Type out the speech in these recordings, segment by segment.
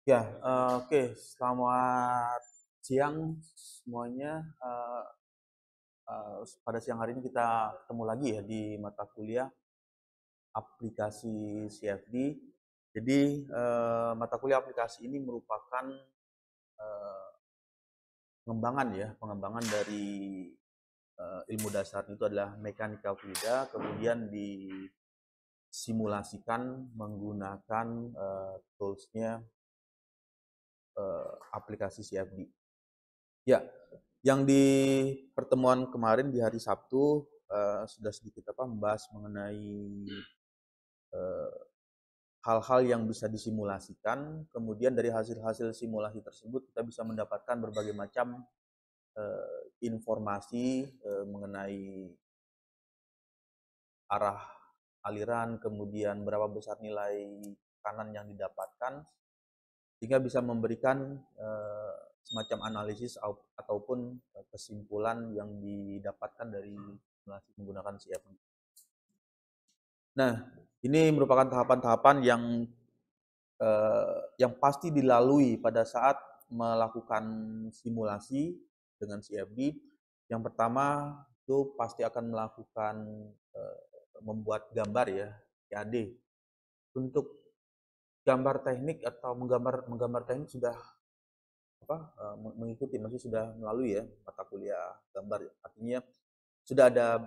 Ya, oke. Selamat siang semuanya. Pada siang hari ini kita ketemu lagi ya di mata kuliah aplikasi CFD. Jadi, mata kuliah aplikasi ini merupakan eh, pengembangan dari ilmu dasar itu adalah mekanika fluida, kemudian disimulasikan menggunakan toolsnya aplikasi CFD. Ya, yang di pertemuan kemarin di hari Sabtu sudah sedikit membahas mengenai hal-hal yang bisa disimulasikan. Kemudian dari hasil-hasil simulasi tersebut kita bisa mendapatkan berbagai macam informasi mengenai arah aliran, kemudian berapa besar nilai tekanan yang didapatkan, sehingga bisa memberikan semacam analisis ataupun kesimpulan yang didapatkan dari simulasi menggunakan CFD. Nah, ini merupakan tahapan-tahapan yang pasti dilalui pada saat melakukan simulasi dengan CFD. Yang pertama itu pasti akan melakukan membuat gambar ya, CAD. Untuk gambar teknik atau menggambar teknik sudah mengikuti, masih sudah melalui ya mata kuliah gambar. Artinya sudah ada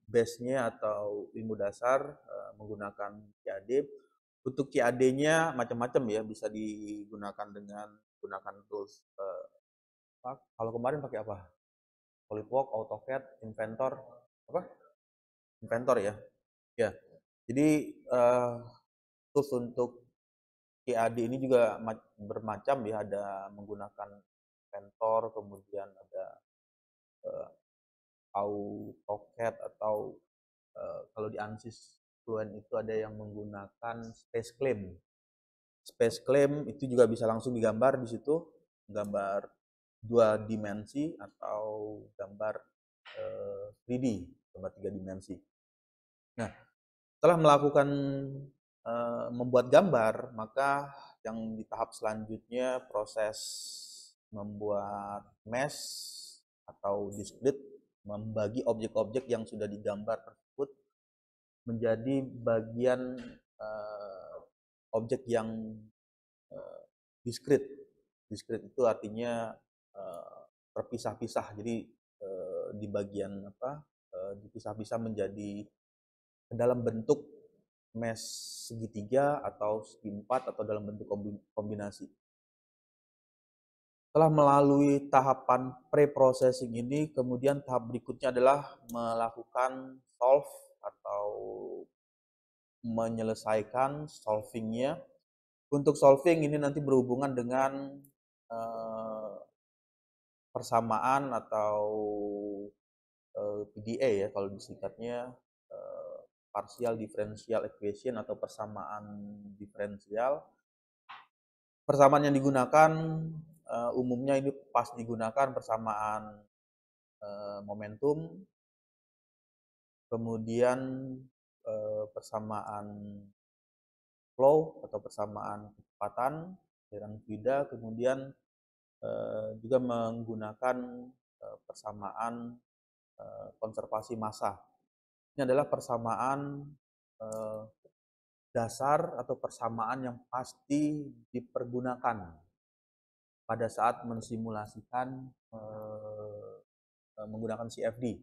base-nya atau ilmu dasar menggunakan CAD. Untuk CAD-nya macam-macam ya, bisa digunakan dengan gunakan tools kalau kemarin pakai apa? SolidWorks, AutoCAD, Inventor, apa? Inventor ya. Ya. Jadi tools untuk CAD ini juga bermacam ya, ada menggunakan Inventor, kemudian ada uh, AutoCAD atau kalau di ANSYS Fluent itu ada yang menggunakan Space Claim. Space Claim itu juga bisa langsung digambar di situ, gambar dua dimensi atau gambar 3D, gambar tiga dimensi. Nah, setelah melakukan membuat gambar, maka yang di tahap selanjutnya proses membuat mesh atau discrete, membagi objek-objek yang sudah digambar tersebut menjadi bagian objek yang discrete. Discrete itu artinya terpisah-pisah. Jadi di bagian dipisah-pisah menjadi dalam bentuk mesh segitiga atau segi empat atau dalam bentuk kombinasi. Setelah melalui tahapan pre-processing ini, kemudian tahap berikutnya adalah melakukan solve atau menyelesaikan solvingnya. Untuk solving ini nanti berhubungan dengan persamaan atau PDA ya kalau disingkatnya, partial differential equation atau persamaan diferensial. Persamaan yang digunakan umumnya ini pas digunakan persamaan momentum, kemudian persamaan flow atau persamaan kecepatan aliran fluida, kemudian juga menggunakan persamaan konservasi massa. Ini adalah persamaan dasar atau persamaan yang pasti dipergunakan pada saat mensimulasikan menggunakan CFD.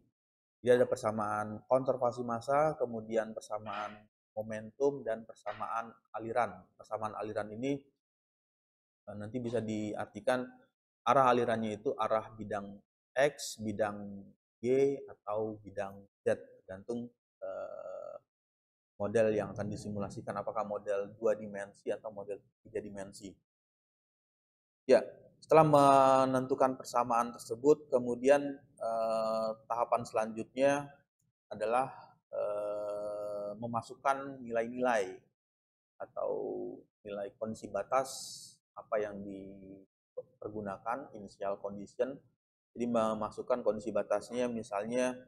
Jadi ada persamaan konservasi massa, kemudian persamaan momentum, dan persamaan aliran. Persamaan aliran ini nanti bisa diartikan arah alirannya itu arah bidang X, bidang Y, atau bidang Z, tergantung model yang akan disimulasikan, apakah model 2 dimensi atau model 3 dimensi. Ya, setelah menentukan persamaan tersebut, kemudian tahapan selanjutnya adalah memasukkan nilai-nilai atau nilai kondisi batas apa yang dipergunakan, initial condition. Jadi memasukkan kondisi batasnya, misalnya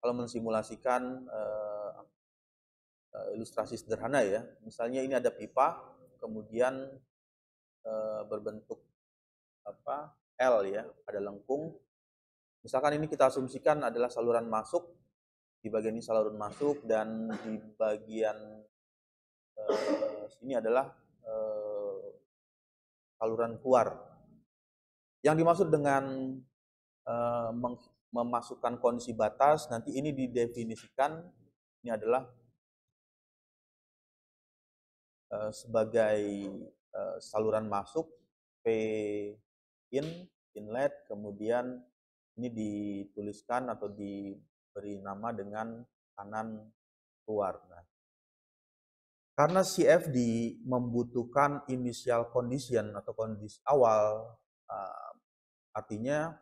kalau mensimulasikan ilustrasi sederhana ya, misalnya ini ada pipa, kemudian berbentuk L ya, ada lengkung. Misalkan ini kita asumsikan adalah saluran masuk, di bagian ini saluran masuk, dan di bagian sini adalah saluran keluar. Yang dimaksud dengan memasukkan kondisi batas, nanti ini didefinisikan, ini adalah sebagai saluran masuk, P inlet, kemudian ini dituliskan atau diberi nama dengan kanan keluar. Nah, karena CFD membutuhkan initial condition atau kondisi awal, artinya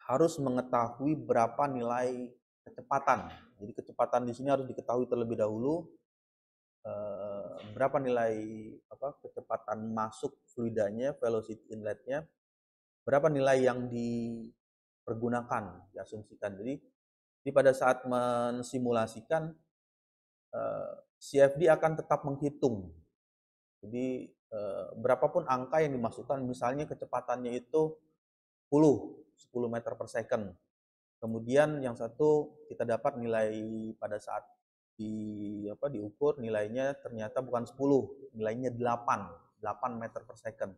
harus mengetahui berapa nilai kecepatan. Jadi kecepatan di sini harus diketahui terlebih dahulu, berapa nilai kecepatan masuk fluidanya, velocity inletnya, berapa nilai yang dipergunakan, diasumsikan. Jadi pada saat mensimulasikan, CFD akan tetap menghitung. Jadi berapapun angka yang dimasukkan, misalnya kecepatannya itu 10 meter per second. Kemudian yang satu kita dapat nilai pada saat diukur nilainya ternyata bukan 10, nilainya 8 meter per second.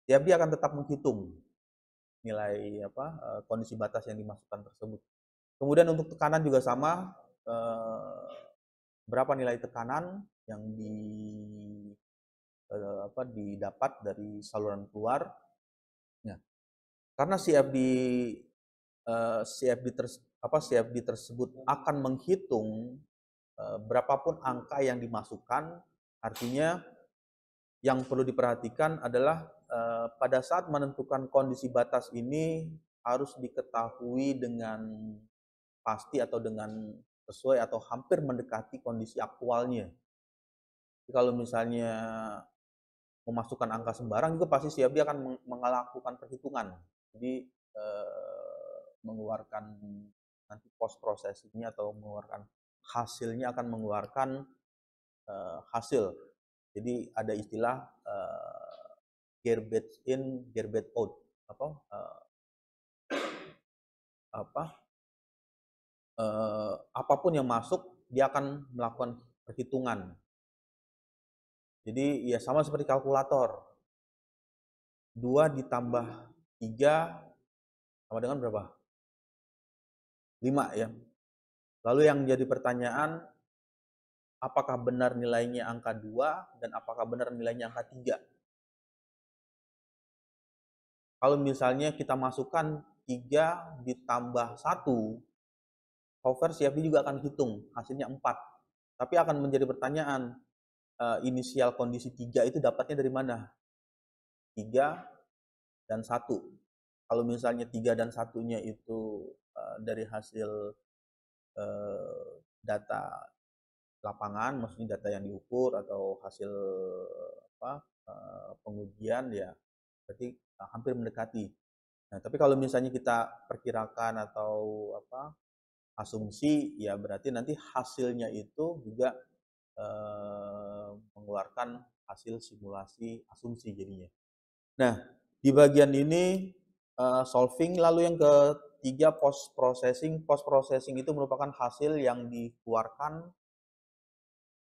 CFD akan tetap menghitung nilai kondisi batas yang dimasukkan tersebut. Kemudian untuk tekanan juga sama, berapa nilai tekanan yang didapat dari saluran keluar. Nah, karena CFD tersebut akan menghitung berapapun angka yang dimasukkan, artinya yang perlu diperhatikan adalah pada saat menentukan kondisi batas ini harus diketahui dengan pasti atau dengan sesuai atau hampir mendekati kondisi aktualnya. Jadi kalau misalnya memasukkan angka sembarang juga pasti CFD akan melakukan perhitungan. Jadi mengeluarkan nanti post processingnya atau mengeluarkan hasilnya akan mengeluarkan hasil. Jadi ada istilah garbage in, garbage out. Apapun yang masuk dia akan melakukan perhitungan. Jadi ya sama seperti kalkulator. 2 ditambah 3 sama dengan berapa? 5 ya. Lalu yang jadi pertanyaan, apakah benar nilainya angka 2 dan apakah benar nilainya angka 3? Kalau misalnya kita masukkan 3 ditambah 1, software CFD juga akan hitung, hasilnya 4. Tapi akan menjadi pertanyaan, inisial kondisi 3 itu dapatnya dari mana? 3 dan 1. Kalau misalnya 3 dan 1-nya itu dari hasil data lapangan, maksudnya data yang diukur atau hasil pengujian, ya berarti hampir mendekati. Nah, tapi kalau misalnya kita perkirakan atau asumsi, ya berarti nanti hasilnya itu juga mengeluarkan hasil simulasi asumsi jadinya. Nah, di bagian ini solving. Lalu yang ketiga post processing. Post processing itu merupakan hasil yang dikeluarkan.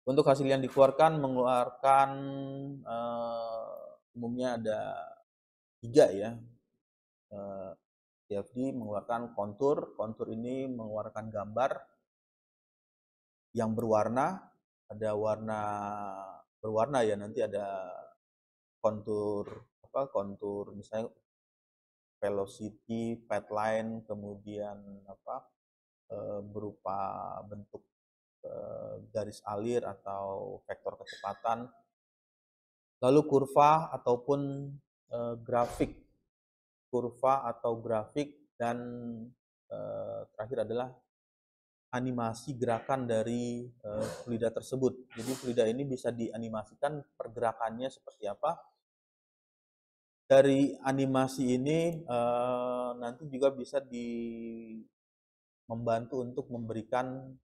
Untuk hasil yang dikeluarkan mengeluarkan umumnya ada 3 ya. CFD mengeluarkan kontur. Kontur ini mengeluarkan gambar yang berwarna. Ada warna berwarna ya, nanti ada kontur kontur misalnya velocity, path line, kemudian berupa bentuk garis alir atau vektor kecepatan, lalu kurva ataupun grafik, dan terakhir adalah animasi gerakan dari fluida tersebut. Jadi fluida ini bisa dianimasikan pergerakannya seperti apa. Dari animasi ini nanti juga bisa membantu untuk memberikan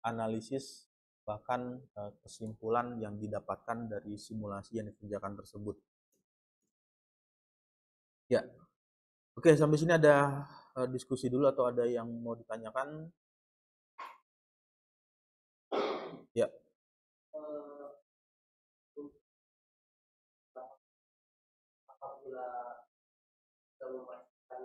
analisis bahkan kesimpulan yang didapatkan dari simulasi yang dikerjakan tersebut. Ya, oke, sampai sini ada diskusi dulu atau ada yang mau ditanyakan? Ya. Apabila kita memastikan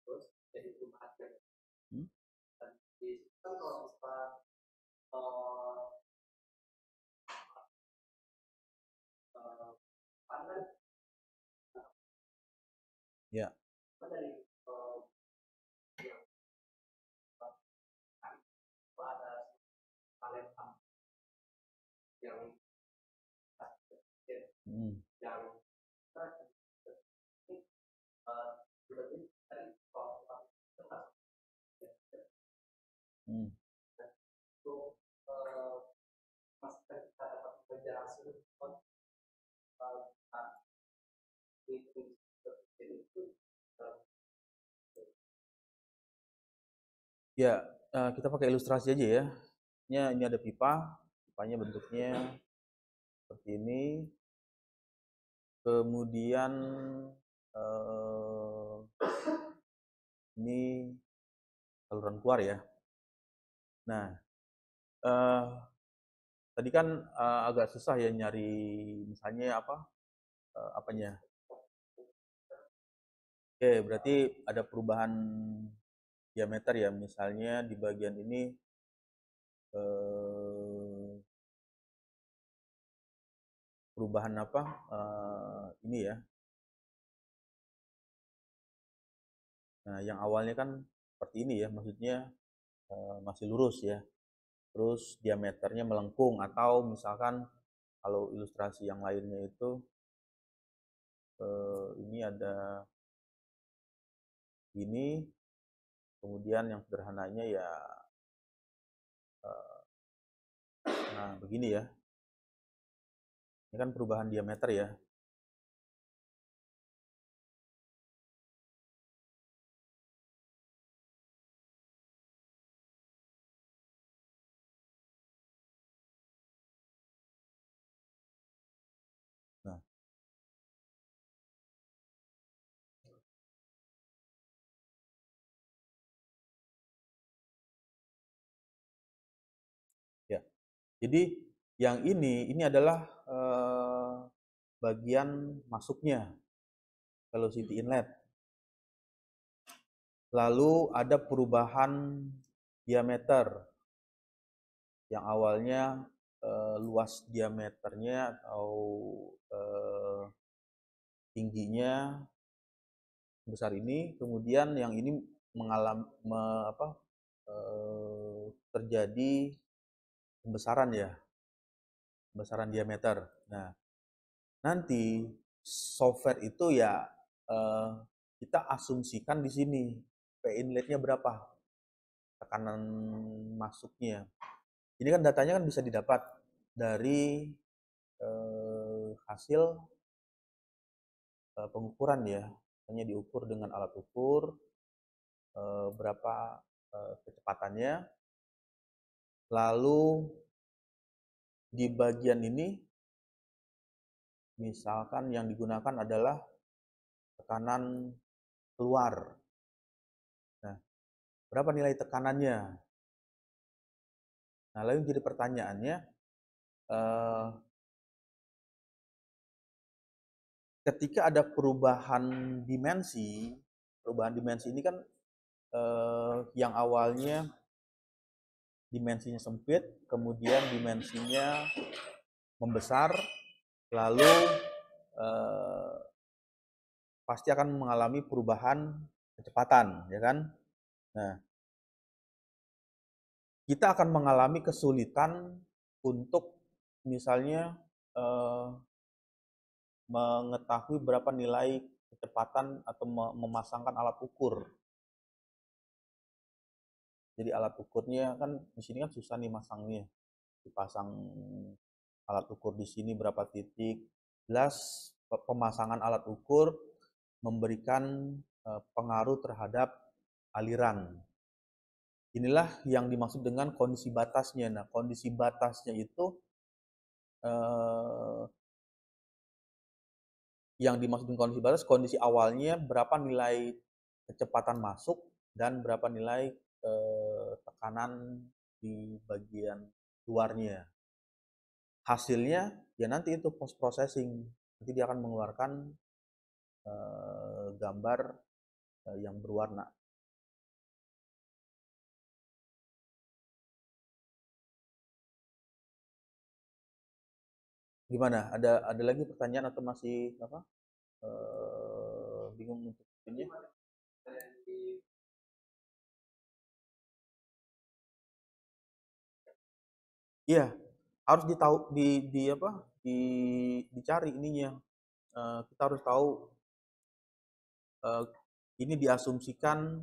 terus jadi perubahan dan di kan kalau misalnya pandan ya dari yang ada palet yang yang ya, kita pakai ilustrasi aja ya. Ini ada pipa, pipanya bentuknya seperti ini. Kemudian ini saluran keluar ya. Nah, tadi kan agak susah ya nyari misalnya apanya. Oke, berarti ada perubahan diameter ya, misalnya di bagian ini perubahan ini ya. Nah, yang awalnya kan seperti ini ya, maksudnya masih lurus ya. Terus diameternya melengkung, atau misalkan kalau ilustrasi yang lainnya itu ini ada ini, kemudian yang sederhananya ya nah begini ya. Ini kan perubahan diameter ya. Nah, ya. Jadi yang ini adalah bagian masuknya velocity inlet. Lalu ada perubahan diameter yang awalnya luas diameternya atau tingginya besar ini, kemudian yang ini mengalami terjadi pembesaran ya, pembesaran diameter. Nah, nanti software itu ya kita asumsikan di sini P inletnya berapa, tekanan masuknya. Ini kan datanya kan bisa didapat dari hasil pengukuran ya, hanya diukur dengan alat ukur berapa kecepatannya. Lalu di bagian ini misalkan yang digunakan adalah tekanan keluar. Nah, berapa nilai tekanannya? Nah, lalu jadi pertanyaannya, ketika ada perubahan dimensi ini kan yang awalnya dimensinya sempit, kemudian dimensinya membesar, lalu pasti akan mengalami perubahan kecepatan, ya kan? Nah, kita akan mengalami kesulitan untuk misalnya mengetahui berapa nilai kecepatan atau memasangkan alat ukur. Jadi alat ukurnya kan di sini kan susah nih masangnya. dipasang alat ukur di sini berapa titik. Jelas pemasangan alat ukur memberikan pengaruh terhadap aliran. Inilah yang dimaksud dengan kondisi batasnya. Nah, kondisi batasnya itu yang dimaksud dengan kondisi batas, kondisi awalnya berapa nilai kecepatan masuk dan berapa nilai tekanan di bagian luarnya. Hasilnya ya nanti itu post processing, nanti dia akan mengeluarkan gambar yang berwarna. Gimana? Ada lagi pertanyaan atau masih apa? Bingung untuk ini? Iya, harus di apa? Dicari ininya. Kita harus tahu ini diasumsikan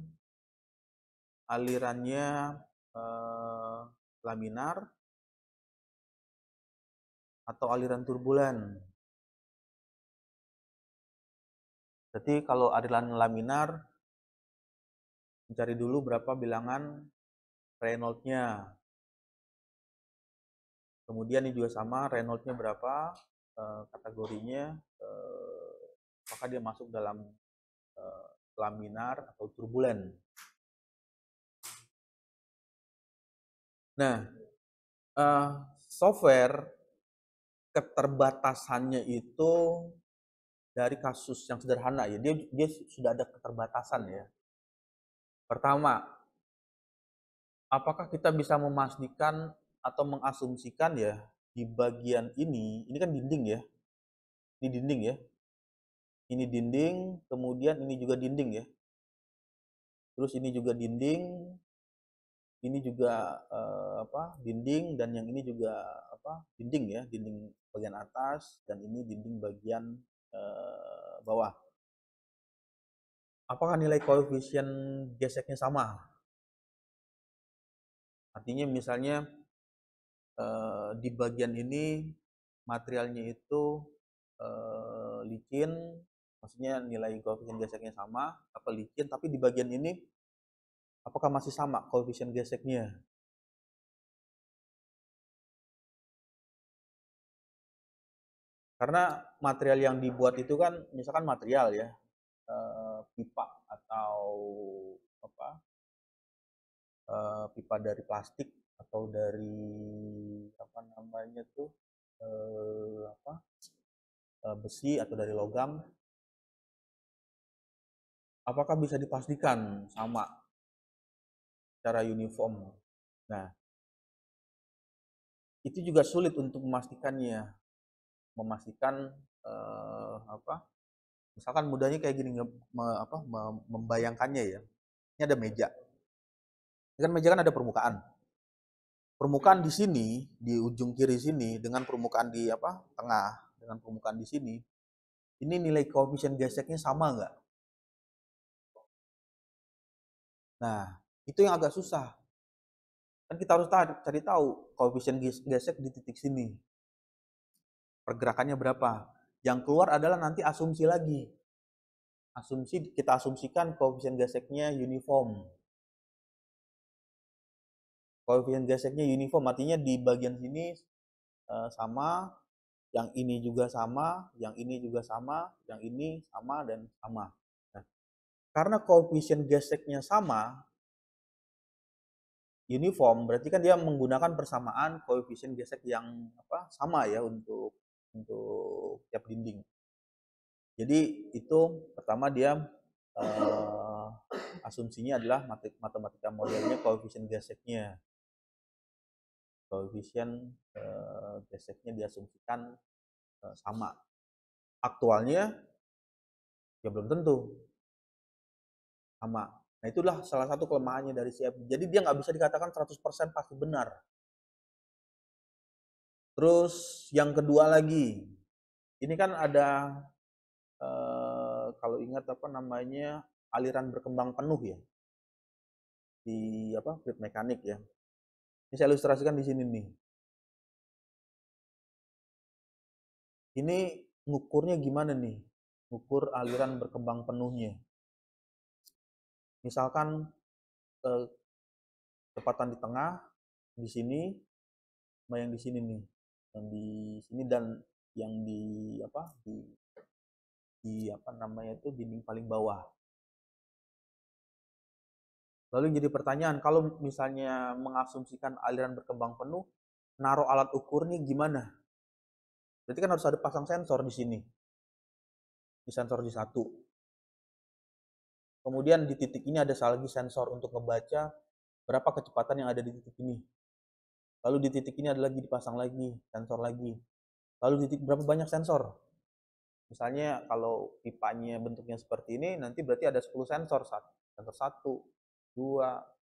alirannya laminar atau aliran turbulen. Jadi kalau aliran laminar, mencari dulu berapa bilangan Reynolds-nya. Kemudian ini juga sama, Reynolds-nya berapa, kategorinya, apakah dia masuk dalam laminar atau turbulen. Nah, software keterbatasannya itu dari kasus yang sederhana ya, dia sudah ada keterbatasan ya. Pertama, apakah kita bisa memastikan atau mengasumsikan ya di bagian ini kan dinding ya, ini dinding ya, ini dinding, kemudian ini juga dinding ya, terus ini juga dinding, ini juga dinding, dan yang ini juga dinding ya, dinding bagian atas, dan ini dinding bagian bawah. Apakah nilai koefisien geseknya sama? Artinya misalnya di bagian ini materialnya itu licin, maksudnya nilai koefisien geseknya sama, apa licin, tapi di bagian ini apakah masih sama koefisien geseknya? Karena material yang dibuat itu kan misalkan material ya, pipa atau apa, pipa dari plastik atau dari apa namanya tuh, besi atau dari logam, apakah bisa dipastikan sama secara uniform? Nah, itu juga sulit untuk memastikannya, memastikan apa? Misalkan mudahnya kayak gini, membayangkannya ya. Ini ada meja. Ini kan meja kan ada permukaan. Permukaan di sini, di ujung kiri sini, dengan permukaan di tengah, dengan permukaan di sini, ini nilai koefisien geseknya sama nggak? Nah, itu yang agak susah. Kan kita harus cari tahu koefisien gesek di titik sini. Pergerakannya berapa? Yang keluar adalah nanti asumsi lagi. Kita asumsikan koefisien geseknya uniform. Koefisien geseknya uniform artinya di bagian sini sama, yang ini juga sama, yang ini juga sama, yang ini sama dan sama. Nah, karena koefisien geseknya sama, uniform, berarti kan dia menggunakan persamaan koefisien gesek yang sama ya untuk tiap dinding. Jadi itu pertama dia asumsinya adalah matematika modelnya koefisien geseknya. Koefisien geseknya diasumsikan sama. Aktualnya ya belum tentu sama. Nah, itulah salah satu kelemahannya dari CFD. Jadi dia nggak bisa dikatakan 100% pasti benar. Terus yang kedua lagi, ini kan ada kalau ingat aliran berkembang penuh ya di fluid mekanik ya. Ini saya ilustrasikan di sini nih. Ini ngukurnya gimana nih? Ngukur aliran berkembang penuhnya. Misalkan eh, kecepatan di tengah, di sini, sama yang di sini nih, yang di sini dan yang di apa namanya itu dinding paling bawah. Lalu jadi pertanyaan, kalau misalnya mengasumsikan aliran berkembang penuh, naruh alat ukur nih gimana? Berarti kan harus ada pasang sensor di sini, di sensor di satu. Kemudian di titik ini ada lagi sensor untuk ngebaca berapa kecepatan yang ada di titik ini. Lalu di titik ini ada lagi dipasang lagi sensor lagi. Lalu di titik berapa banyak sensor? Misalnya kalau pipanya bentuknya seperti ini, nanti berarti ada 10 sensor. Sensor 1, 2,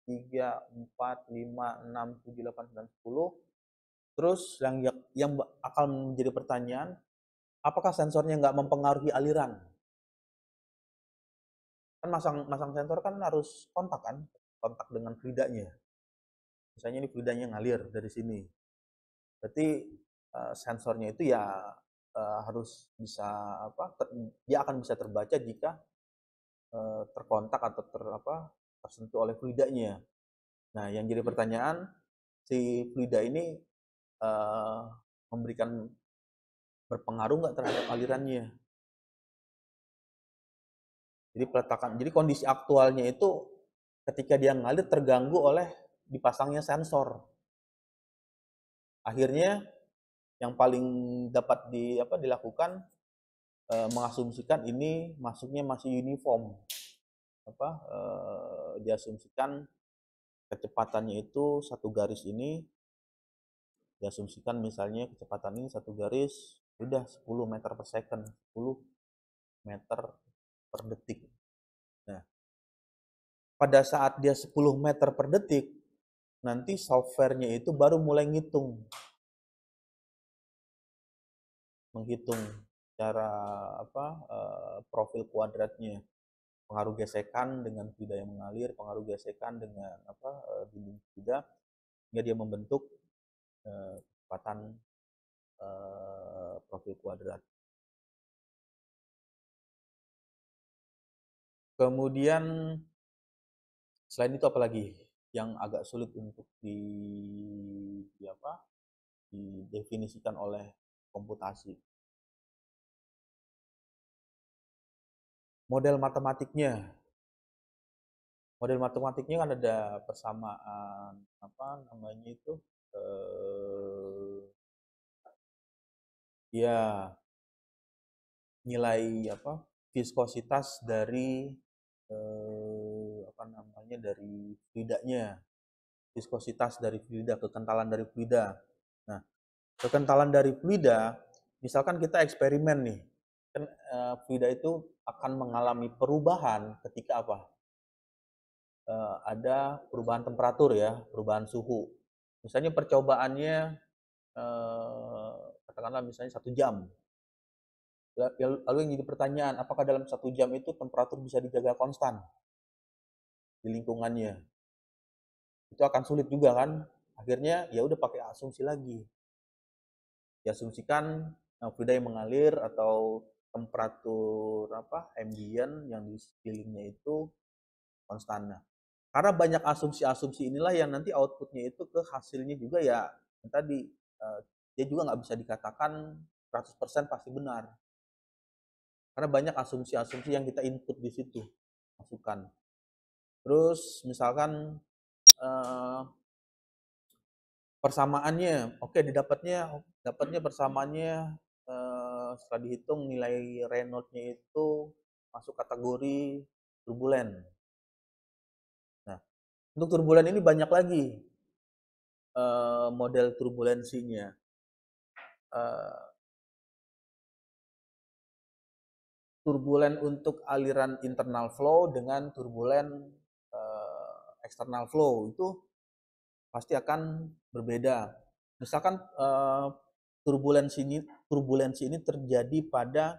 3, 4, 5, 6, 7, 8, 9, 10. Terus yang akan menjadi pertanyaan, apakah sensornya nggak mempengaruhi aliran? Kan masang sensor kan harus kontak kan, kontak dengan fluidanya. Misalnya ini fluidanya ngalir dari sini. Berarti sensornya itu ya harus bisa dia akan bisa terbaca jika terkontak atau tersentuh oleh fluidanya. Nah, yang jadi pertanyaan, si fluida ini uh, memberikan berpengaruh nggak terhadap alirannya? Jadi kondisi aktualnya itu ketika dia ngalir terganggu oleh dipasangnya sensor. Akhirnya yang paling dapat dilakukan mengasumsikan ini masuknya masih uniform. Diasumsikan kecepatannya itu satu garis ini, diasumsikan misalnya kecepatan ini satu garis udah 10 meter per second, 10 meter per detik. Nah, pada saat dia 10 meter per detik, nanti softwarenya itu baru mulai menghitung cara profil kuadratnya, pengaruh gesekan dengan fluida yang mengalir, pengaruh gesekan dengan dinding fluida, hingga dia membentuk kecepatan profil kuadrat. Kemudian selain itu apalagi yang agak sulit untuk didefinisikan oleh komputasi? Model matematiknya. Model matematiknya kan ada persamaan ya nilai viskositas dari dari fluidanya, viskositas dari fluida, kekentalan dari fluida. Nah, kekentalan dari fluida, misalkan kita eksperimen nih, kan fluida itu akan mengalami perubahan ketika ada perubahan temperatur ya, perubahan suhu. Misalnya percobaannya katakanlah misalnya 1 jam. Lalu yang jadi pertanyaan, apakah dalam 1 jam itu temperatur bisa dijaga konstan di lingkungannya? Itu akan sulit juga kan? Akhirnya ya udah pakai asumsi lagi. Diasumsikan fluida yang mengalir atau temperatur ambient yang di sekelilingnya itu konstan. Karena banyak asumsi-asumsi inilah yang nanti outputnya itu ke hasilnya juga ya yang tadi dia juga nggak bisa dikatakan 100% pasti benar. Karena banyak asumsi-asumsi yang kita input di situ, masukan. Terus misalkan persamaannya, oke dapatnya persamaannya setelah dihitung nilai Reynolds-nya itu masuk kategori turbulen. Nah, untuk turbulen ini banyak lagi model turbulensinya. Turbulen untuk aliran internal flow dengan turbulen external flow itu pasti akan berbeda. Misalkan turbulensi ini terjadi pada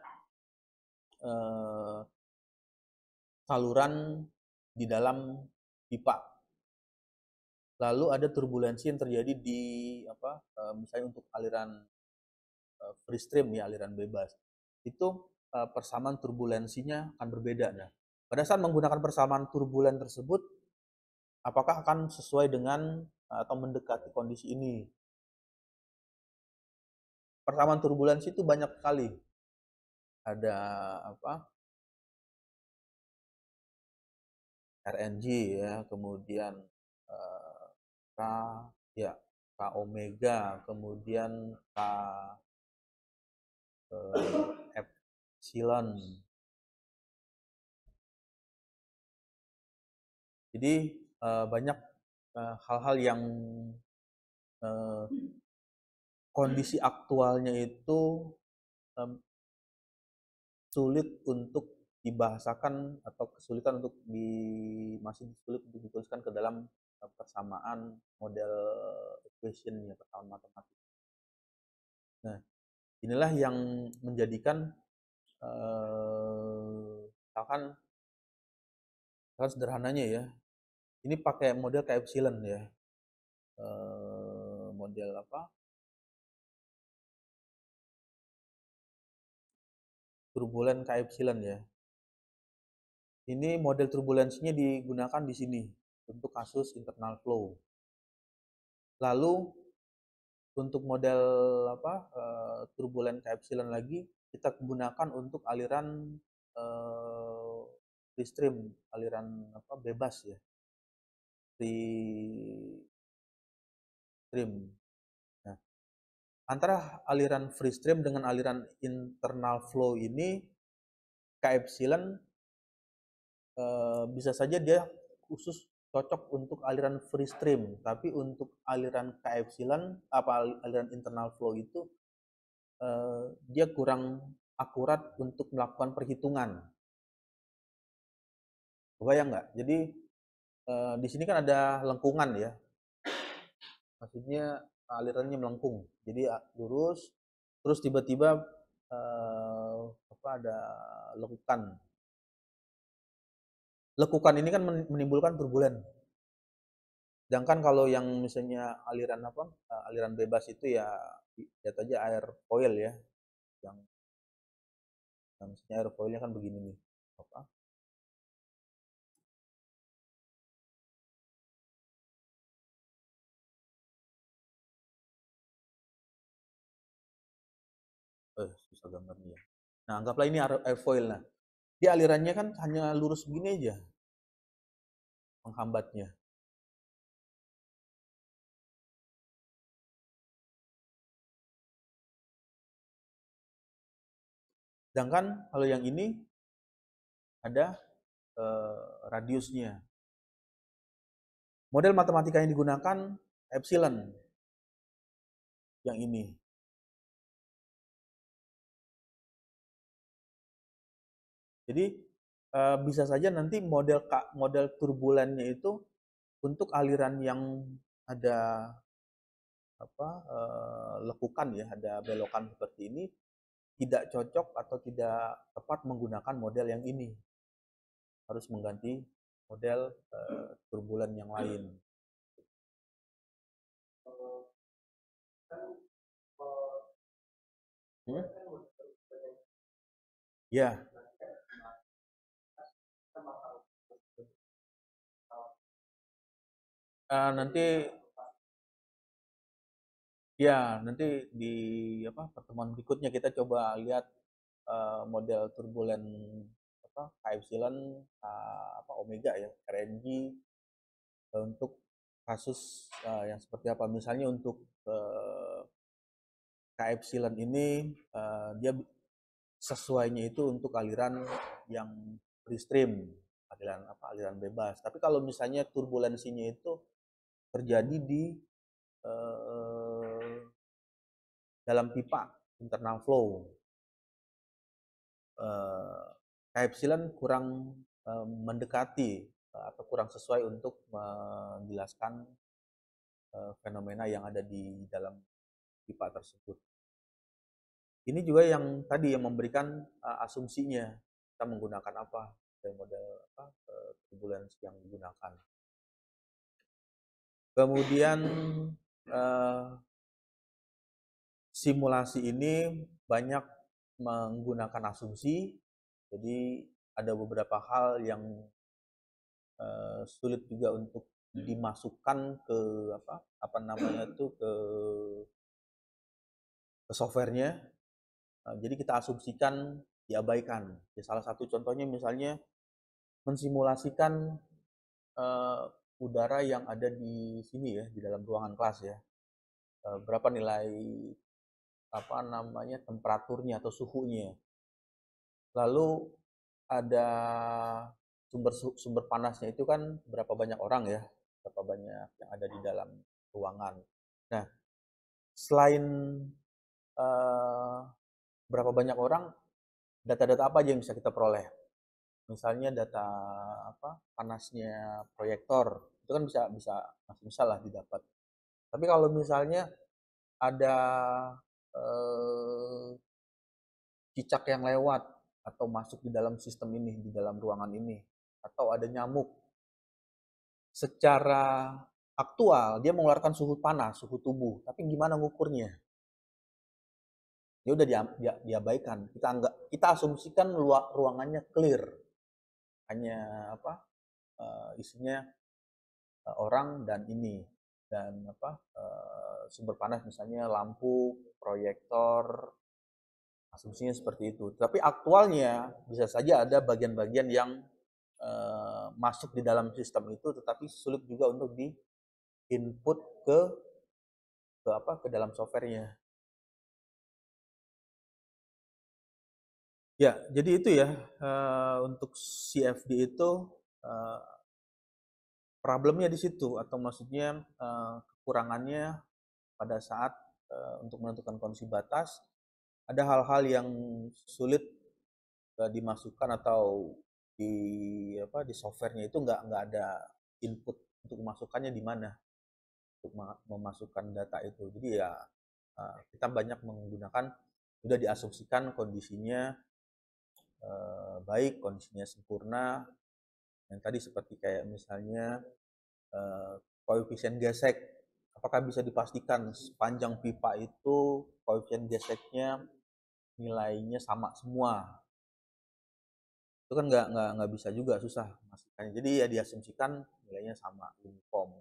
saluran di dalam pipa. Lalu ada turbulensi yang terjadi di misalnya untuk aliran free stream ya, aliran bebas. Itu persamaan turbulensinya akan berbeda. Nah, pada saat menggunakan persamaan turbulen tersebut, apakah akan sesuai dengan atau mendekati kondisi ini? Persamaan turbulensi itu banyak sekali. Ada apa? RNG ya, kemudian K ya, K omega, kemudian K epsilon. Jadi banyak hal-hal yang kondisi aktualnya itu sulit untuk dibahasakan atau kesulitan untuk masih sulit untuk dituliskan ke dalam persamaan model equation ya, persamaan matematik. Nah, inilah yang menjadikan misalkan sederhananya ya, ini pakai model kayak epsilon ya, model apa, turbulen kayak epsilon ya. Ini model turbulensinya digunakan di sini untuk kasus internal flow. Lalu untuk model apa, turbulen kayak epsilon lagi kita gunakan untuk aliran free stream, aliran apa, bebas ya, free stream. Nah, antara aliran free stream dengan aliran internal flow ini, K epsilon bisa saja dia khusus cocok untuk aliran free stream, tapi untuk aliran K epsilon aliran internal flow itu dia kurang akurat untuk melakukan perhitungan. Kebayang nggak? Jadi di sini kan ada lengkungan ya, maksudnya alirannya melengkung. Jadi lurus, terus tiba-tiba apa, ada lekukan. Lekukan ini kan menimbulkan turbulen. Sedangkan kalau yang misalnya aliran apa, aliran bebas itu ya lihat aja air foil ya, yang misalnya air foilnya kan begini nih, apa, susah gambarnya. Nah, anggaplah ini air foil. Nah, dia alirannya kan hanya lurus begini aja menghambatnya. Sedangkan kalau yang ini ada radiusnya. Model matematika yang digunakan epsilon yang ini. Jadi bisa saja nanti model turbulennya itu untuk aliran yang ada apa, lekukan ya, ada belokan seperti ini, tidak cocok atau tidak tepat menggunakan model yang ini. Harus mengganti model turbulen yang lain. Hmm? Ya. Nanti ya, nanti di apa, pertemuan berikutnya kita coba lihat model turbulen apa, K epsilon, apa omega ya, RNG, untuk kasus yang seperti apa. Misalnya untuk K epsilon ini dia sesuainya itu untuk aliran yang free stream, aliran apa, aliran bebas. Tapi kalau misalnya turbulensinya itu terjadi di dalam pipa internal flow, K epsilon kurang mendekati atau kurang sesuai untuk menjelaskan fenomena yang ada di dalam pipa tersebut. Ini juga yang tadi yang memberikan asumsinya kita menggunakan apa, model apa, turbulensi yang digunakan. Kemudian simulasi ini banyak menggunakan asumsi, jadi ada beberapa hal yang sulit juga untuk dimasukkan ke apa namanya itu ke softwarenya. Jadi kita asumsikan diabaikan. Ya, salah satu contohnya misalnya mensimulasikan uh, udara yang ada di sini ya, di dalam ruangan kelas ya. Berapa nilai apa namanya temperaturnya atau suhunya. Lalu ada sumber panasnya itu kan berapa banyak orang ya, berapa banyak yang ada di dalam ruangan. Nah, selain uh, berapa banyak orang, data-data apa aja yang bisa kita peroleh? Misalnya data panasnya proyektor itu kan masih bisa lah didapat. Tapi kalau misalnya ada eh, cicak yang lewat atau masuk di dalam sistem ini, di dalam ruangan ini, atau ada nyamuk, secara aktual dia mengeluarkan suhu panas, suhu tubuh, tapi gimana ngukurnya? Ya udah diabaikan. Kita asumsikan ruangannya clear, hanya isinya orang dan ini dan sumber panas misalnya lampu, proyektor, asumsinya seperti itu. Tapi aktualnya bisa saja ada bagian-bagian yang masuk di dalam sistem itu, tetapi sulit juga untuk di input ke dalam softwarenya. Ya, jadi itu ya untuk CFD itu uh, problemnya di situ atau maksudnya kekurangannya pada saat untuk menentukan kondisi batas ada hal-hal yang sulit dimasukkan atau di softwarenya itu nggak ada input untuk memasukkannya di mana untuk memasukkan data itu. Jadi ya kita banyak menggunakan sudah diasumsikan kondisinya baik, kondisinya sempurna. Yang tadi seperti kayak misalnya koefisien gesek, apakah bisa dipastikan sepanjang pipa itu koefisien geseknya nilainya sama semua? Itu kan nggak bisa juga, susah memastikannya. Jadi ya diasumsikan nilainya sama, uniform.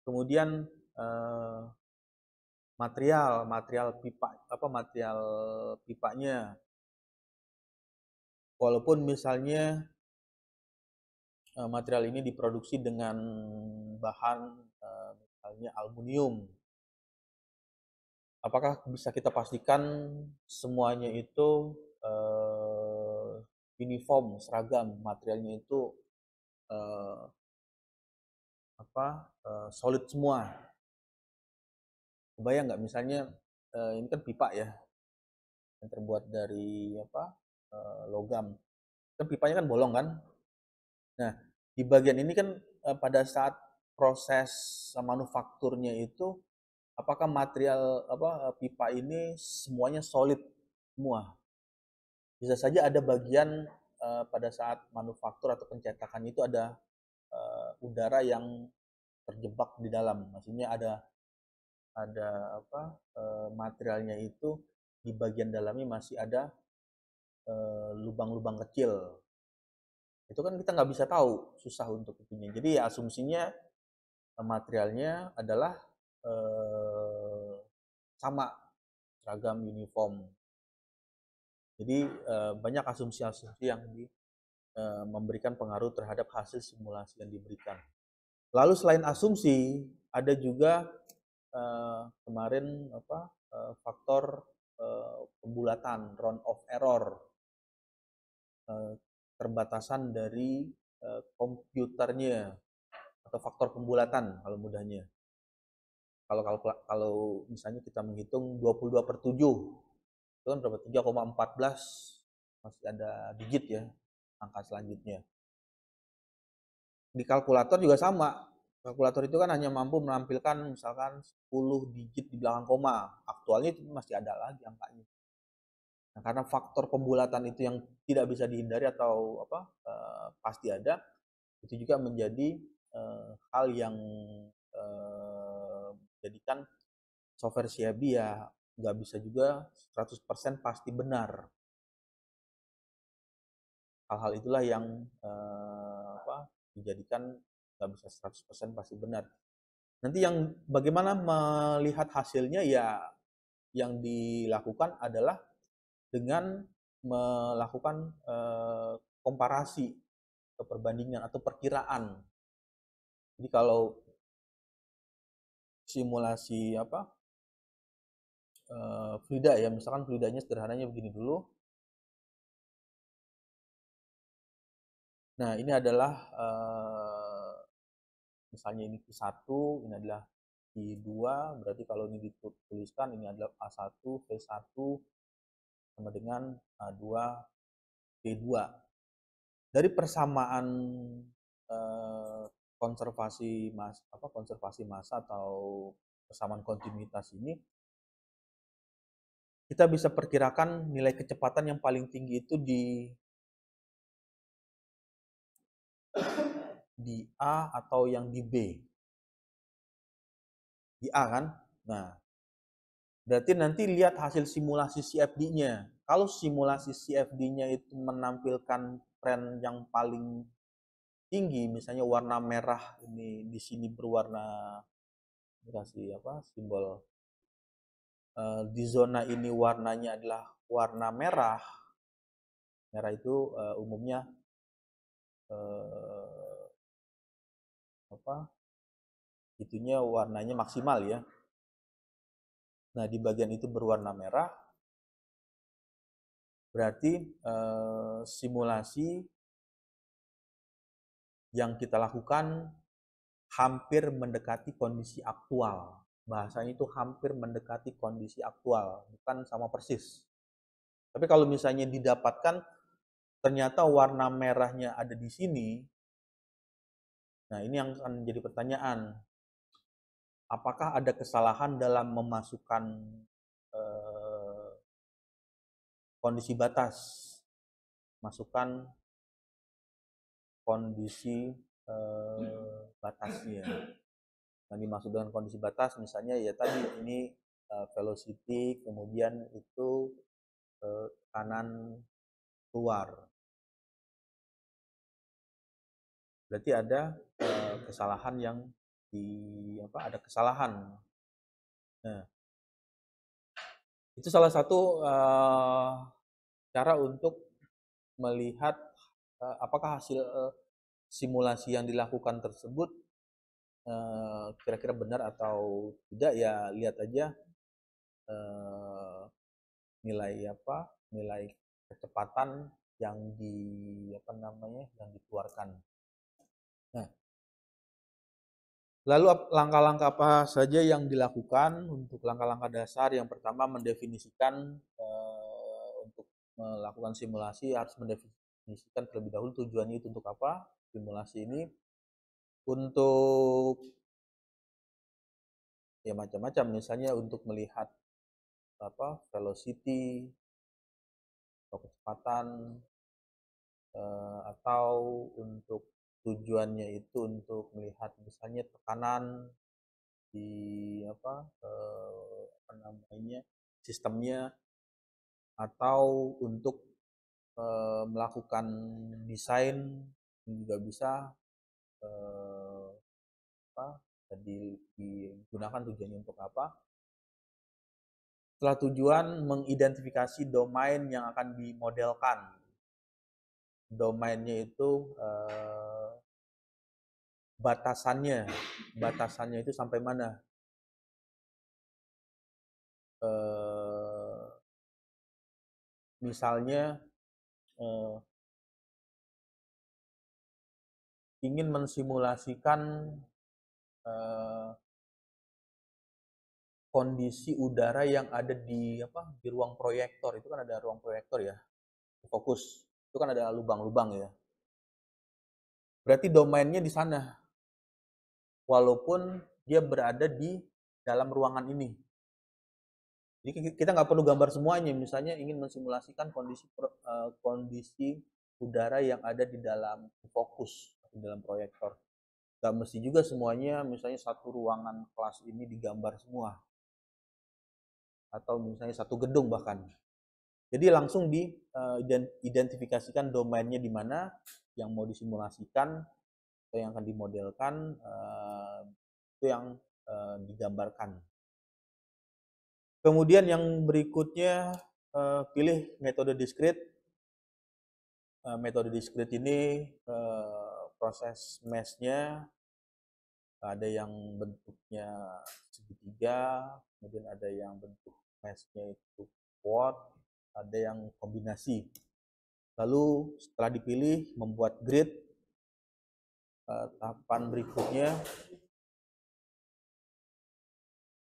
Kemudian eh, material pipa material pipanya, walaupun misalnya material ini diproduksi dengan bahan misalnya aluminium, apakah bisa kita pastikan semuanya itu uniform, seragam, materialnya itu eh, solid semua? Kebayang nggak misalnya ini kan pipa ya yang terbuat dari logam, kan pipanya kan bolong kan. Nah, di bagian ini kan pada saat proses manufakturnya itu apakah material pipa ini semuanya solid semua? Bisa saja ada bagian pada saat manufaktur atau pencetakan itu ada udara yang terjebak di dalam. Maksudnya ada materialnya itu di bagian dalamnya masih ada lubang-lubang kecil. Itu kan kita nggak bisa tahu, susah untuk itunya. Jadi ya asumsinya materialnya adalah sama, seragam, uniform. Jadi banyak asumsi-asumsi yang memberikan pengaruh terhadap hasil simulasi yang diberikan. Lalu selain asumsi, ada juga kemarin faktor pembulatan, round of error, terbatasan dari komputernya atau faktor pembulatan kalau mudahnya. Kalau misalnya kita menghitung 22/7, itu kan berapa? 3,14, masih ada digit ya angka selanjutnya. Di kalkulator juga sama. Kalkulator itu kan hanya mampu menampilkan misalkan 10 digit di belakang koma. Aktualnya itu masih ada lagi angkanya. Nah, karena faktor pembulatan itu yang tidak bisa dihindari atau pasti ada, itu juga menjadi hal yang menjadikan software CFD ya nggak bisa juga 100% pasti benar. Hal-hal itulah yang dijadikan nggak bisa 100% pasti benar. Nanti yang bagaimana melihat hasilnya ya, yang dilakukan adalah dengan melakukan komparasi atau perbandingan atau perkiraan. Jadi kalau simulasi fluida ya, misalkan fluidanya sederhananya begini dulu. Nah, ini adalah misalnya ini Q1, ini adalah Q2, berarti kalau ini dituliskan ini adalah A1, V1 sama dengan A2, V2. Dari persamaan konservasi massa atau persamaan kontinuitas ini, kita bisa perkirakan nilai kecepatan yang paling tinggi itu di A atau yang di B. Di A kan? Nah, berarti nanti lihat hasil simulasi CFD-nya. Kalau simulasi CFD-nya itu menampilkan tren yang paling tinggi, misalnya warna merah ini di sini berwarna, kasih simbol di zona ini warnanya adalah warna merah. Merah itu umumnya itunya warnanya maksimal ya. Nah, di bagian itu berwarna merah, berarti simulasi yang kita lakukan hampir mendekati kondisi aktual. Bahasanya itu hampir mendekati kondisi aktual, bukan sama persis. Tapi kalau misalnya didapatkan ternyata warna merahnya ada di sini, nah ini yang akan menjadi pertanyaan. Apakah ada kesalahan dalam memasukkan kondisi batas? Masukkan kondisi batasnya. Yang dimaksud dengan kondisi batas misalnya ya tadi ini velocity, kemudian itu kanan keluar. Berarti ada kesalahan yang ada kesalahan. Nah, itu salah satu cara untuk melihat apakah hasil simulasi yang dilakukan tersebut kira-kira benar atau tidak. Ya lihat aja nilai kecepatan yang yang dikeluarkan. Nah, lalu langkah-langkah apa saja yang dilakukan untuk langkah-langkah dasar? Yang pertama mendefinisikan untuk melakukan simulasi harus mendefinisikan terlebih dahulu tujuannya itu untuk apa? Simulasi ini untuk ya macam-macam, misalnya untuk melihat velocity atau kecepatan, atau untuk tujuannya itu untuk melihat misalnya tekanan di sistemnya, atau untuk melakukan desain juga bisa digunakan tujuannya untuk apa. Setelah tujuan, mengidentifikasi domain yang akan dimodelkan. Domainnya itu batasannya itu sampai mana. Misalnya ingin mensimulasikan kondisi udara yang ada di ruang proyektor. Itu kan ada ruang proyektor ya, fokus itu kan ada lubang-lubang ya, berarti domainnya di sana walaupun dia berada di dalam ruangan ini. Jadi kita nggak perlu gambar semuanya. Misalnya ingin mensimulasikan kondisi udara yang ada di dalam fokus di dalam proyektor, nggak mesti juga semuanya misalnya satu ruangan kelas ini digambar semua. atau misalnya satu gedung bahkan. Jadi langsung diidentifikasikan domainnya di mana yang mau disimulasikan atau yang akan dimodelkan, itu yang digambarkan. Kemudian yang berikutnya, pilih metode discrete. Metode discrete ini proses mesh-nya ada yang bentuknya segitiga, kemudian ada yang bentuk mesh-nya itu quad, ada yang kombinasi. Lalu setelah dipilih membuat grid, tahapan berikutnya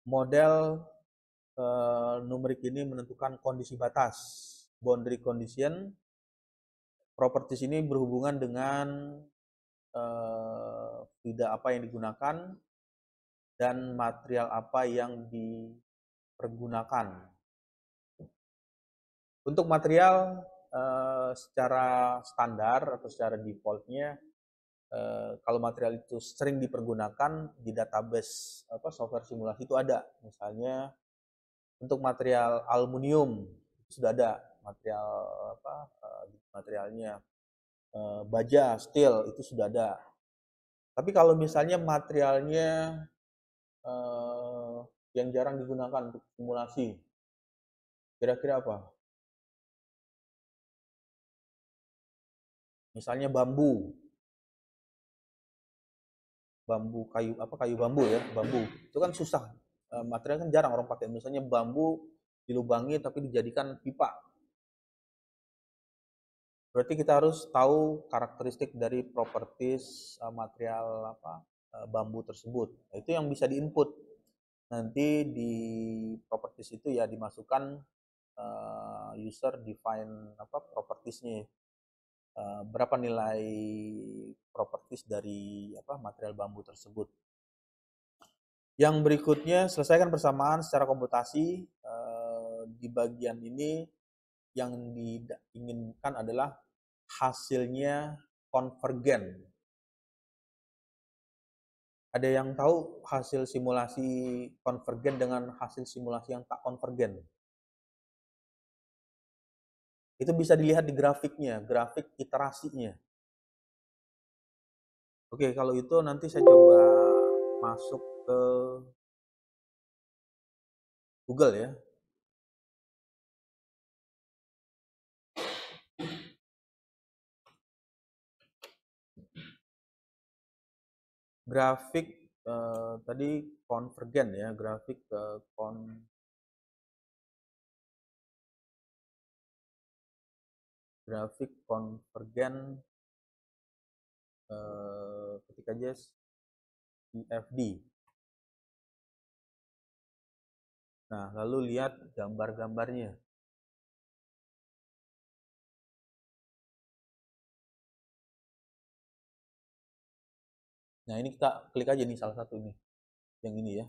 model numerik ini menentukan kondisi batas, boundary condition. Properties ini berhubungan dengan fluida apa yang digunakan dan material apa yang dipergunakan. Untuk material secara standar atau secara defaultnya, kalau material itu sering dipergunakan di database software simulasi itu ada. Misalnya untuk material aluminium sudah ada materialnya, baja, steel itu sudah ada. Tapi kalau misalnya materialnya yang jarang digunakan untuk simulasi, kira-kira apa? Misalnya bambu kayu bambu ya, bambu itu kan susah, material kan jarang orang pakai. Misalnya bambu dilubangi tapi dijadikan pipa, berarti kita harus tahu karakteristik dari properties material bambu tersebut. Nah, itu yang bisa diinput nanti di properties itu ya, dimasukkan user define propertiesnya, berapa nilai properties dari material bambu tersebut. Yang berikutnya, selesaikan persamaan secara komputasi. Di bagian ini yang diinginkan adalah hasilnya konvergen. Ada yang tahu hasil simulasi konvergen dengan hasil simulasi yang tak konvergen? Itu bisa dilihat di grafiknya, grafik iterasinya. Oke, kalau itu nanti saya coba masuk ke Google ya. Grafik tadi konvergen ya, grafik grafik konvergen, ketik aja CFD. Nah, lalu lihat gambar-gambarnya. Nah, ini kita klik aja nih salah satu nih, yang ini ya.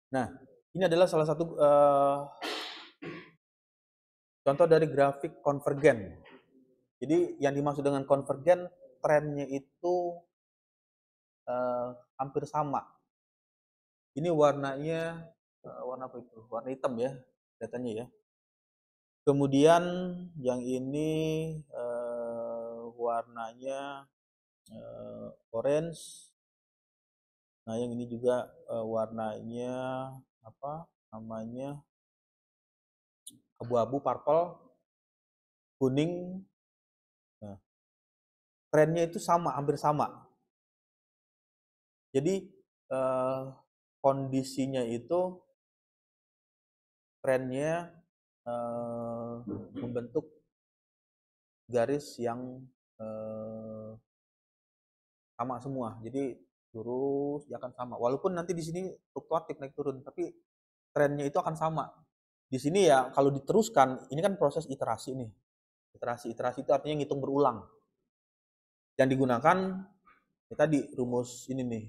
Nah, ini adalah salah satu contoh dari grafik konvergen. Jadi yang dimaksud dengan konvergen, trennya itu hampir sama. Ini warnanya warna apa itu? Warna hitam ya, datanya ya. Kemudian yang ini warnanya orange. Nah, yang ini juga warnanya apa namanya, abu-abu, purple, kuning. Nah, trennya itu sama, hampir sama. Jadi kondisinya itu trennya membentuk garis yang sama semua. Jadi terus dia akan sama. Walaupun nanti di sini fluktuatif naik turun, tapi trennya itu akan sama. Di sini ya kalau diteruskan, ini kan proses iterasi nih. Iterasi itu artinya ngitung berulang. Yang digunakan ya tadi rumus ini nih.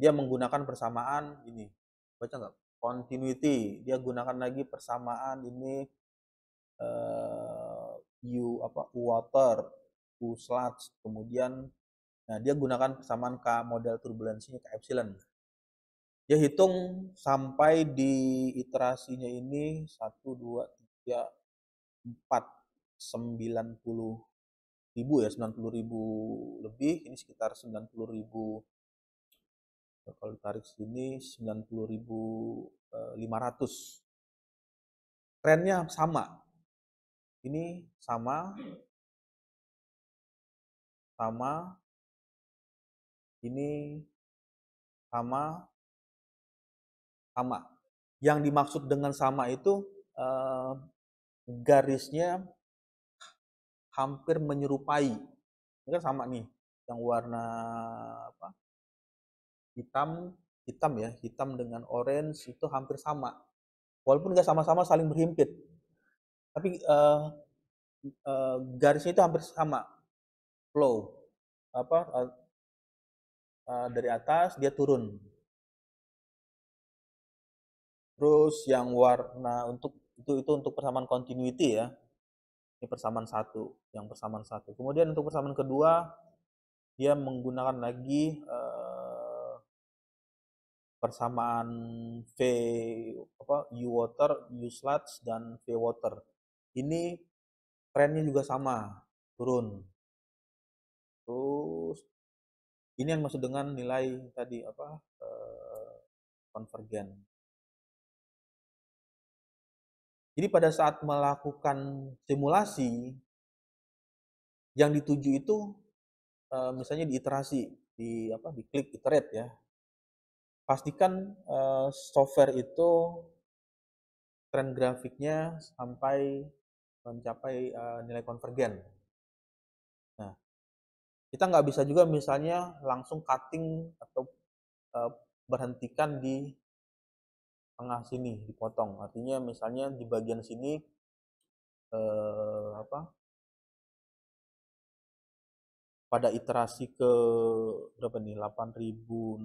Dia menggunakan persamaan ini. Baca nggak? Continuity. Dia gunakan lagi persamaan ini U water, U sludge, kemudian nah dia gunakan persamaan K model turbulensinya K epsilon. Dia hitung sampai di iterasinya ini 1, 2, 3, 4, 90.000 ya, 90.000 lebih, ini sekitar 90.000, kalau ditarik sini 90.500. Trennya sama, ini sama, ini sama, sama. Yang dimaksud dengan sama itu garisnya hampir menyerupai. Ini kan sama nih, yang warna apa? Hitam ya, hitam dengan orange itu hampir sama. Walaupun nggak sama-sama saling berhimpit, tapi garisnya itu hampir sama, flow apa dari atas dia turun. Terus yang warna itu untuk persamaan continuity ya. Ini persamaan satu, yang persamaan satu. Kemudian untuk persamaan kedua dia menggunakan lagi persamaan V U water, U sludge dan V water. Ini trennya juga sama, turun. Terus ini yang maksud dengan nilai tadi konvergen. Jadi pada saat melakukan simulasi yang dituju itu misalnya di iterasi, di klik iterate ya. Pastikan software itu tren grafiknya sampai mencapai nilai konvergen. Nah, kita nggak bisa juga misalnya langsung cutting atau berhentikan di tengah sini, dipotong. Artinya misalnya di bagian sini pada iterasi ke berapa nih? 8.600,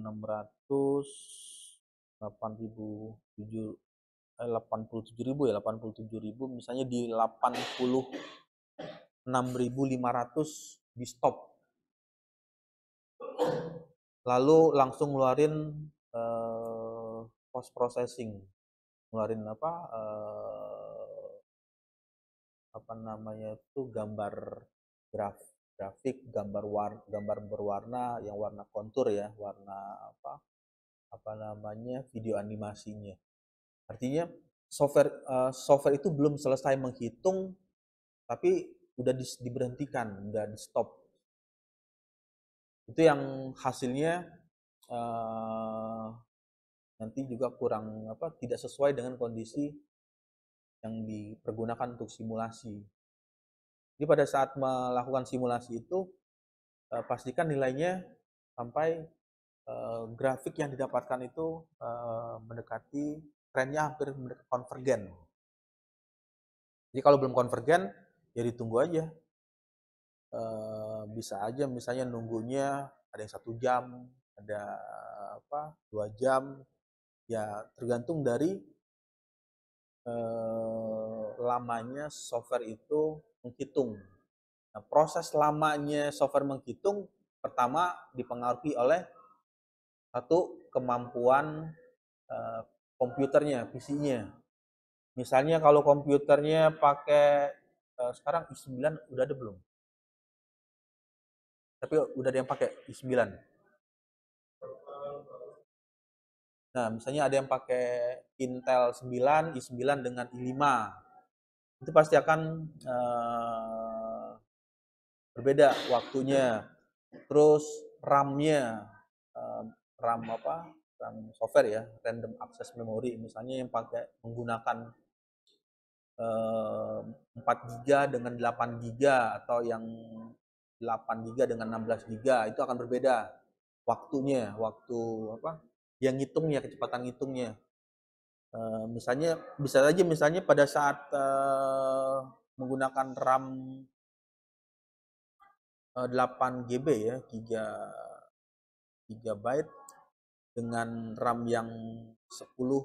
87.000 ya, 87.000 misalnya di 86.500 di stop. Lalu langsung ngeluarin post processing, ngeluarin namanya itu gambar grafik, gambar berwarna, yang warna kontur ya, warna video animasinya. Artinya software itu belum selesai menghitung, tapi udah diberhentikan, udah di stop. Itu yang hasilnya nanti juga kurang tidak sesuai dengan kondisi yang dipergunakan untuk simulasi. Jadi pada saat melakukan simulasi itu pastikan nilainya sampai grafik yang didapatkan itu mendekati trennya hampir konvergen. Jadi kalau belum konvergen ya ditunggu aja. Bisa aja misalnya nunggunya ada yang 1 jam, ada 2 jam, ya tergantung dari lamanya software itu menghitung. Nah, proses lamanya software menghitung pertama dipengaruhi oleh satu kemampuan komputernya, PC-nya. Misalnya kalau komputernya pakai sekarang i9 udah ada belum? Tapi udah ada yang pakai i9. Nah, misalnya ada yang pakai Intel 9, i9 dengan i5. Itu pasti akan berbeda waktunya. Terus RAM-nya, RAM software ya, random access memory, misalnya yang menggunakan 4 GB dengan 8 GB atau yang 8 GB dengan 16 GB itu akan berbeda. waktu apa? Yang ngitungnya, kecepatan ngitungnya. Misalnya bisa saja misalnya pada saat menggunakan RAM 8 GB ya, 3 byte dengan RAM yang 10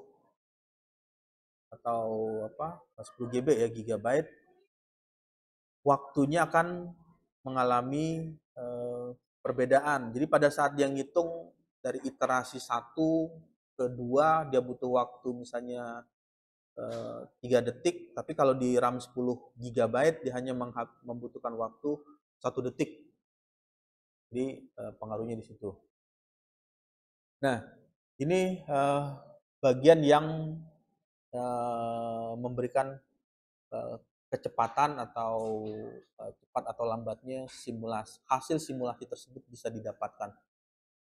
atau apa 10 GB ya, gigabyte, waktunya akan mengalami perbedaan. Jadi pada saat dia ngitung dari iterasi 1 ke 2 dia butuh waktu misalnya 3 detik, tapi kalau di RAM 10 GB dia hanya membutuhkan waktu 1 detik. Jadi pengaruhnya di situ. Nah, ini bagian yang memberikan kecepatan atau cepat atau lambatnya hasil simulasi tersebut bisa didapatkan.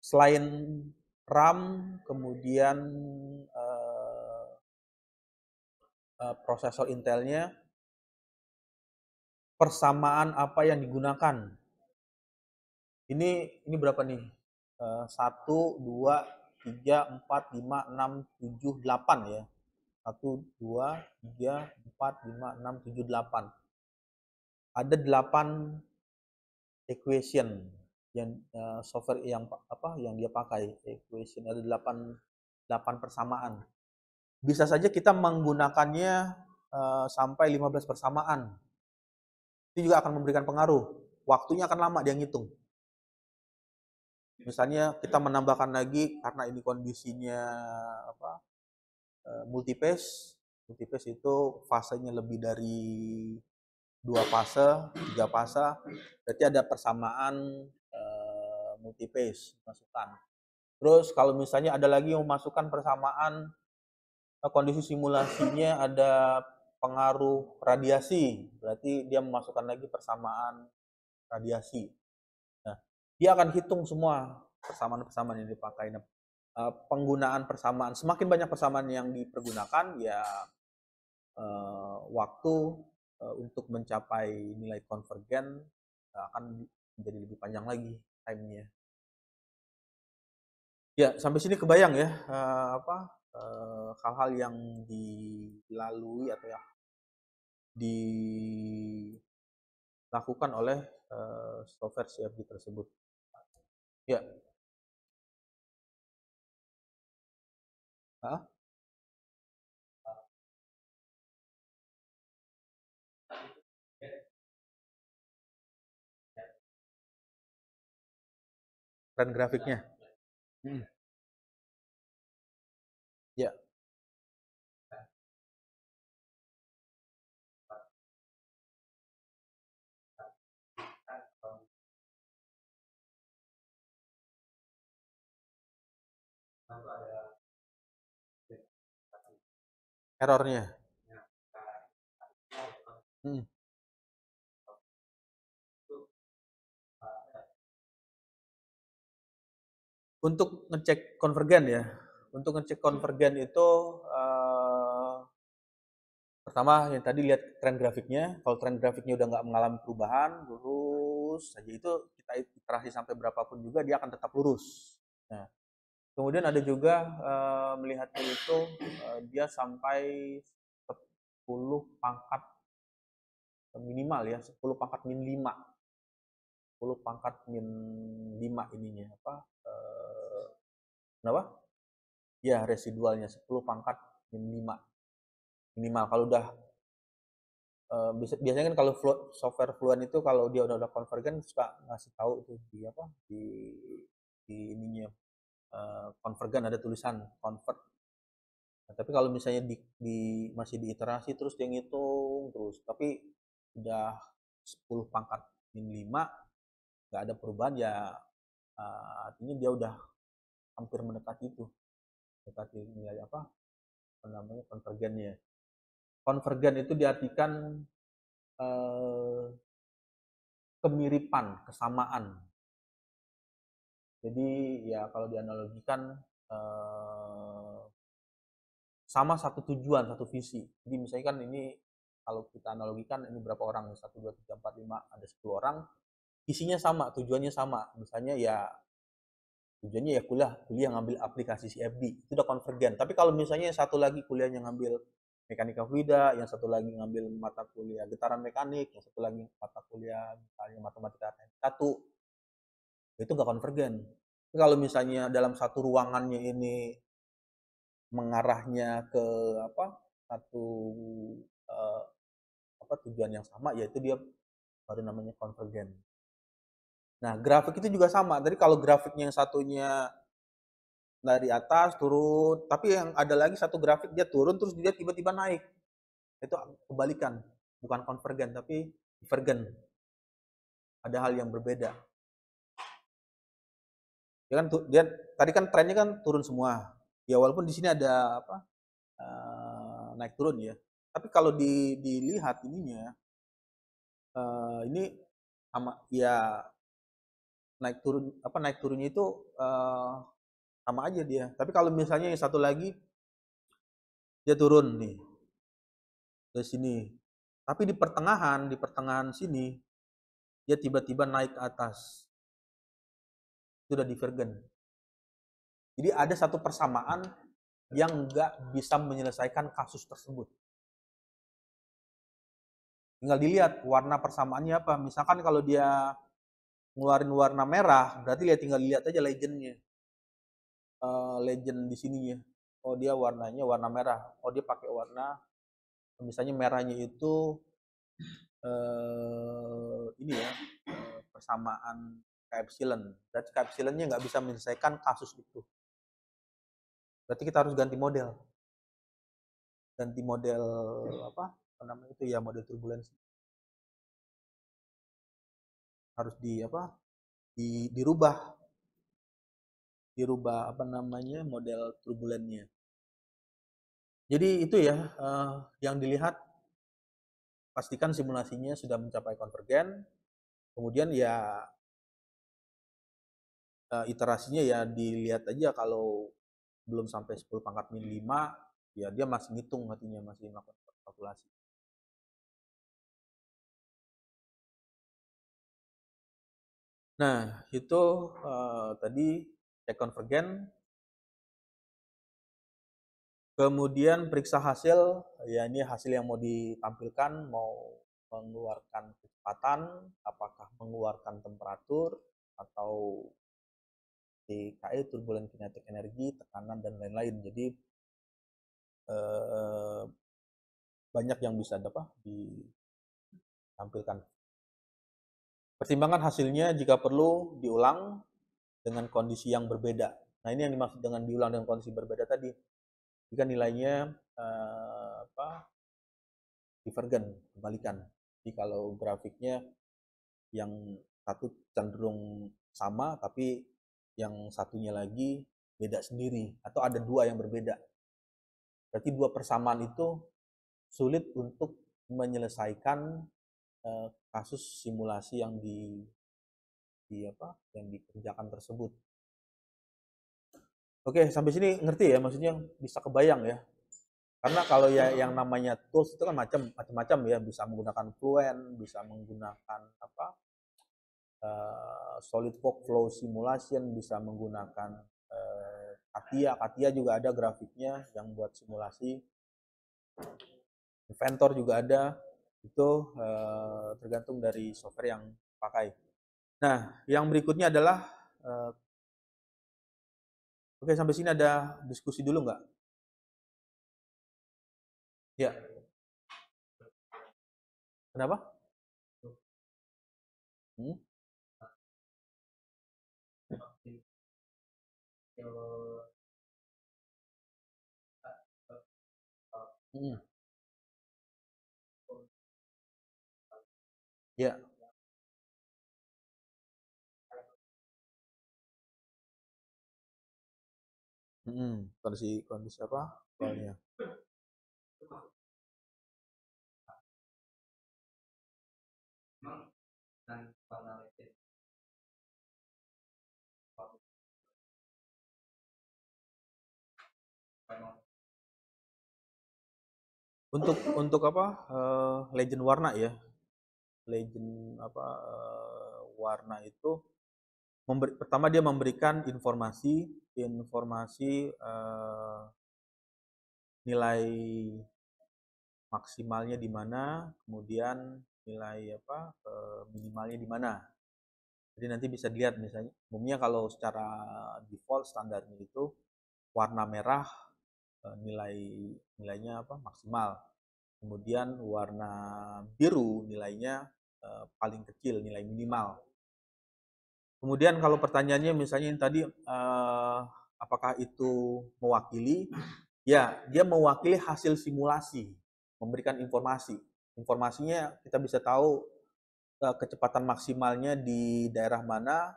Selain RAM, kemudian prosesor Intelnya, persamaan apa yang digunakan. Ini berapa nih? 1, 2, 3, 4, 5, 6, 7, 8 ya. 1, 2, 3, 4, 5, 6, 7, 8. Ada 8 equation yang software yang dia pakai. Equation ada 8 persamaan. Bisa saja kita menggunakannya sampai 15 persamaan. Itu juga akan memberikan pengaruh. Waktunya akan lama dia ngitung. Misalnya kita menambahkan lagi karena ini kondisinya multiphase. Multiphase itu fasenya lebih dari 2 fase, 3 fase, berarti ada persamaan multiphase masukkan. Terus kalau misalnya ada lagi yang memasukkan persamaan kondisi simulasinya ada pengaruh radiasi, berarti dia memasukkan lagi persamaan radiasi. Nah, dia akan hitung semua persamaan-persamaan yang dipakai. Nah, penggunaan persamaan, semakin banyak persamaan yang dipergunakan, ya waktu untuk mencapai nilai konvergen akan menjadi lebih panjang lagi time-nya. Ya, sampai sini kebayang ya hal-hal yang dilalui atau yang dilakukan oleh software CFD tersebut. Ya. Hah? Tren grafiknya. Ya. Errornya. Untuk ngecek konvergen ya. Untuk ngecek konvergen itu pertama yang tadi lihat tren grafiknya. Kalau tren grafiknya udah nggak mengalami perubahan, lurus saja, itu kita iterasi sampai berapapun juga dia akan tetap lurus. Nah, kemudian ada juga melihatnya itu dia sampai 10 pangkat minimal ya, 10 pangkat min 5. 10 pangkat min 5 ininya kenapa? Ya, residualnya 10 pangkat min 5 minimal. Kalau udah biasanya kan kalau software Fluent itu kalau dia udah konvergen suka ngasih tahu tuh di ininya konvergen ada tulisan convert. Nah, tapi kalau misalnya masih diiterasi terus dia ngitung terus, tapi udah 10 pangkat min 5 nggak ada perubahan, ya artinya dia udah hampir mendekati nilai namanya konvergennya. Konvergen itu diartikan kemiripan, kesamaan. Jadi ya kalau dianalogikan sama satu tujuan, satu visi. Jadi misalnya kan ini kalau kita analogikan ini berapa orang, 1, 2, 3, 4, 5, ada 10 orang, visinya sama, tujuannya sama. Misalnya ya Tujuannya ya kuliah ngambil aplikasi CFD, itu udah konvergen. Tapi kalau misalnya yang satu lagi kuliahnya ngambil mekanika fluida, yang satu lagi ngambil mata kuliah getaran mekanik, yang satu lagi mata kuliah misalnya matematika teknik satu, itu nggak konvergen. Tapi kalau misalnya dalam satu ruangannya ini mengarahnya ke apa satu eh, apa tujuan yang sama, yaitu dia baru namanya konvergen. Nah, grafik itu juga sama. Jadi kalau grafiknya yang satunya dari atas turun, tapi yang ada lagi satu grafik dia turun terus dia tiba-tiba naik. Itu kebalikan, bukan konvergen tapi divergen. Ada hal yang berbeda. Dia tadi kan trennya kan turun semua. Ya walaupun di sini ada apa naik turun ya. Tapi kalau dilihat ininya ini sama ya naik turunnya itu sama aja dia. Tapi kalau misalnya yang satu lagi dia turun nih ke sini. Tapi di pertengahan sini dia tiba-tiba naik ke atas. Itu udah divergen. Jadi ada satu persamaan yang nggak bisa menyelesaikan kasus tersebut. Tinggal dilihat warna persamaannya apa. Misalkan kalau dia ngeluarin warna merah, berarti dia tinggal lihat aja legendnya. Legend di sininya. Oh dia warnanya warna merah. Oh dia pakai warna, misalnya merahnya itu ini ya persamaan K epsilon. Berarti K epsilonnya nggak bisa menyelesaikan kasus itu. Berarti kita harus ganti model apa namanya itu ya, model turbulensi harus dirubah dirubah apa namanya model turbulennya. Jadi itu ya yang dilihat, pastikan simulasinya sudah mencapai konvergen, kemudian ya iterasinya ya dilihat aja, kalau belum sampai 10 pangkat min 5 ya dia masih ngitung, artinya masih melakukan kalkulasi. Nah, itu tadi cek konvergen. Kemudian periksa hasil, ya ini hasil yang mau ditampilkan, mau mengeluarkan kecepatan, apakah mengeluarkan temperatur, atau TKE, turbulen kinetik energi, tekanan, dan lain-lain. Jadi eh, banyak yang bisa ditampilkan. Pertimbangan hasilnya jika perlu diulang dengan kondisi yang berbeda. Nah ini yang dimaksud dengan diulang dengan kondisi berbeda tadi. Jika nilainya divergen, kebalikan. Jadi kalau grafiknya yang satu cenderung sama, tapi yang satunya lagi beda sendiri, atau ada dua yang berbeda. Berarti dua persamaan itu sulit untuk menyelesaikan kasus simulasi yang dikerjakan tersebut. Oke, sampai sini ngerti ya, maksudnya bisa kebayang ya. Karena kalau ya yang namanya tools itu kan macam-macam ya, bisa menggunakan Fluent, bisa menggunakan solid workflow simulation, bisa menggunakan CATIA. CATIA juga ada grafiknya yang buat simulasi. Inventor juga ada. Itu tergantung dari software yang pakai. Nah, yang berikutnya adalah oke, sampai sini ada diskusi dulu nggak? Ya, kenapa? Hmm? Hmm. Ya. Kondisi kondisi apa? Soalnya. Untuk apa? Legend warna ya. Legend warna itu Pertama dia memberikan informasi nilai maksimalnya di mana, kemudian nilai minimalnya di mana. Jadi nanti bisa dilihat misalnya, umumnya kalau secara default standarnya itu warna merah nilainya maksimal. Kemudian warna biru nilainya paling kecil, nilai minimal. Kemudian kalau pertanyaannya misalnya yang tadi apakah itu mewakili? Ya, dia mewakili hasil simulasi, memberikan informasi. Informasinya kita bisa tahu kecepatan maksimalnya di daerah mana,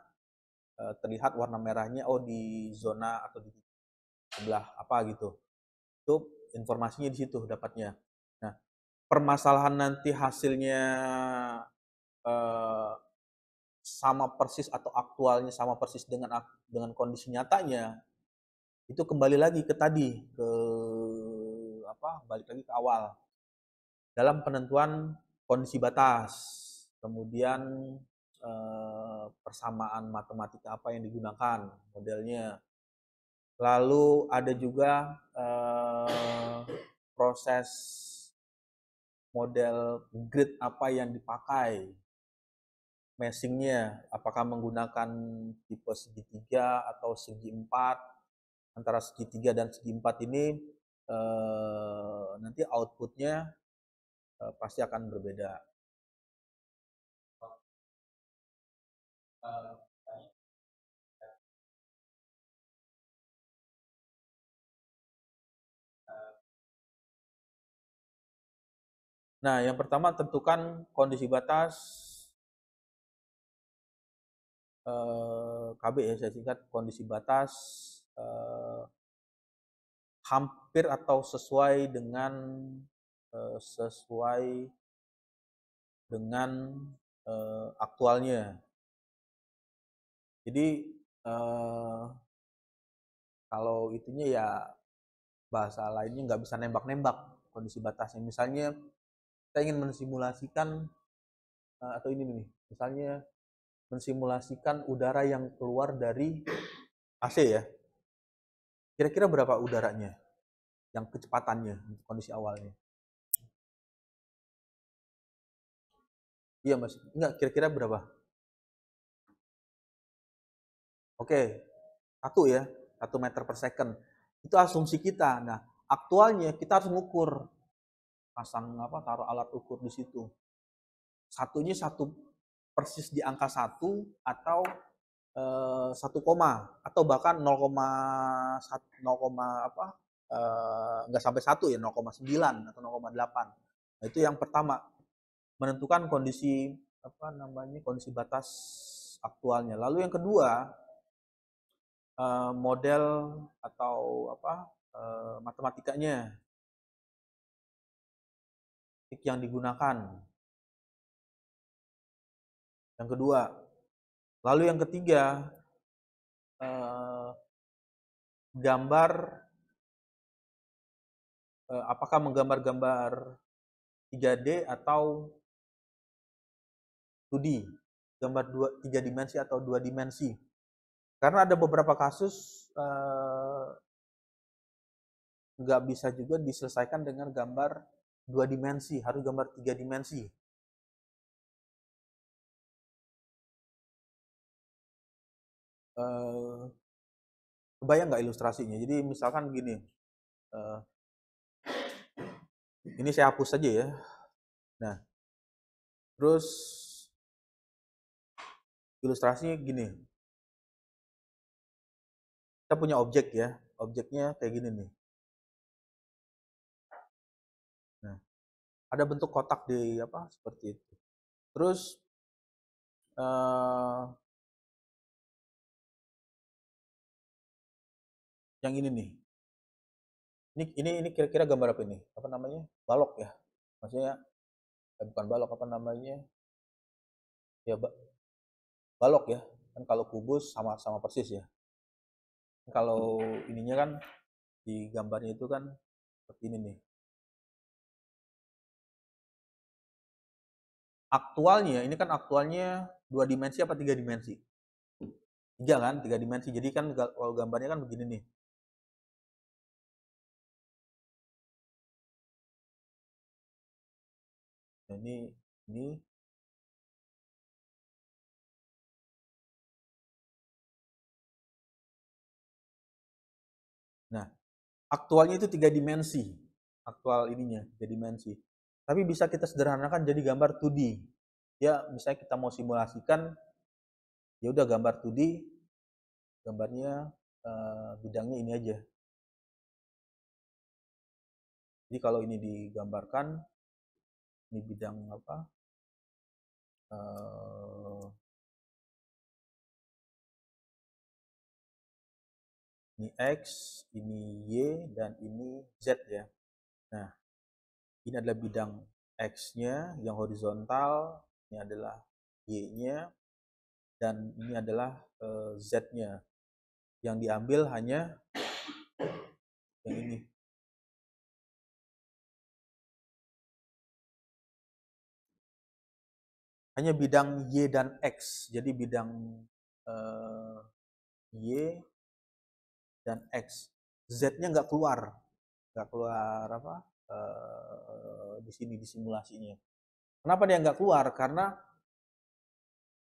terlihat warna merahnya, oh di zona atau di sebelah apa gitu. Itu informasinya di situ dapatnya. Nah, permasalahan nanti hasilnya eh, sama persis atau aktualnya sama persis dengan kondisi nyatanya, itu kembali lagi ke tadi, balik lagi ke awal dalam penentuan kondisi batas, kemudian persamaan matematika apa yang digunakan modelnya, lalu ada juga proses model grid apa yang dipakai, meshingnya apakah menggunakan tipe segitiga atau segi empat. Antara segitiga dan segi empat ini nanti outputnya pasti akan berbeda. Nah, yang pertama tentukan kondisi batas KB ya, saya singkat, kondisi batas hampir atau sesuai dengan aktualnya. Jadi kalau itunya ya bahasa lainnya nggak bisa nembak-nembak kondisi batasnya. Misalnya kita ingin mensimulasikan atau ini nih, misalnya mensimulasikan udara yang keluar dari AC ya. Kira-kira berapa udaranya yang kecepatannya kondisi awalnya? Iya Mas, enggak, kira-kira berapa? Oke, 1 ya, 1 meter per second. Itu asumsi kita. Nah, aktualnya kita harus mengukur, taruh alat ukur di situ. Satunya persis di angka 1 atau 1 koma atau bahkan 0, nggak sampai 1 ya, 0,9 atau 0,8. Nah, itu yang pertama, menentukan kondisi kondisi batas aktualnya. Lalu yang kedua, model atau matematikanya yang digunakan. Yang kedua, lalu yang ketiga, gambar apakah menggambar-gambar 3D atau 2D, gambar 3 dimensi atau 2 dimensi. Karena ada beberapa kasus nggak bisa juga diselesaikan dengan gambar 2 dimensi, harus gambar 3 dimensi. Kebayang nggak ilustrasinya? Jadi misalkan gini, ini saya hapus saja ya. Nah, terus ilustrasinya gini. Kita punya objek ya, objeknya kayak gini nih. Nah, ada bentuk kotak di seperti itu. Terus yang ini nih. Ini kira-kira gambar apa ini? Apa namanya? Balok ya. Maksudnya bukan balok, apa namanya? Ya balok ya. Kan kalau kubus sama persis ya. Kalau ininya kan di gambarnya itu kan seperti ini nih. Aktualnya, ini kan aktualnya 2 dimensi apa 3 dimensi? Tiga kan, tiga dimensi. Jadi kan kalau gambarnya kan begini nih. Nah, ini. Nah, aktualnya itu tiga dimensi. Aktual ininya tiga dimensi. Tapi bisa kita sederhanakan jadi gambar 2D. Ya, misalnya kita mau simulasikan, ya udah gambar 2D, gambarnya bidangnya ini aja. Jadi kalau ini digambarkan, ini bidang apa? Ini X, ini Y, dan ini Z ya. Nah, ini adalah bidang X-nya yang horizontal, ini adalah Y-nya, dan ini adalah Z-nya. Yang diambil hanya yang ini. Hanya bidang Y dan X. Jadi bidang Y dan X. Z-nya nggak keluar. Nggak keluar apa di sini di simulasinya. Kenapa dia nggak keluar? Karena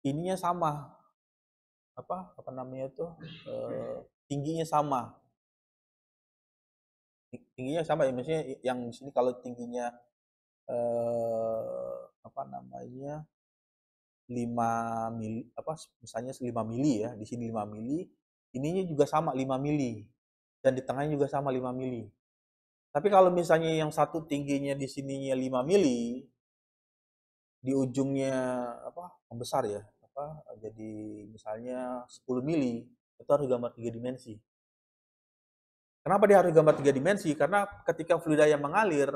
ininya sama, apa namanya itu tingginya sama, tingginya sama ya, maksudnya yang di sini kalau tingginya apa namanya 5 mili, apa misalnya 5 mili ya, di sini 5 mili, ininya juga sama 5 mili, dan di tengahnya juga sama 5 mili. Tapi kalau misalnya yang satu tingginya di sininya 5 mili, di ujungnya apa membesar ya, apa jadi misalnya 10 mili, itu harus gambar tiga dimensi. Kenapa dia harus gambar tiga dimensi? Karena ketika fluida yang mengalir,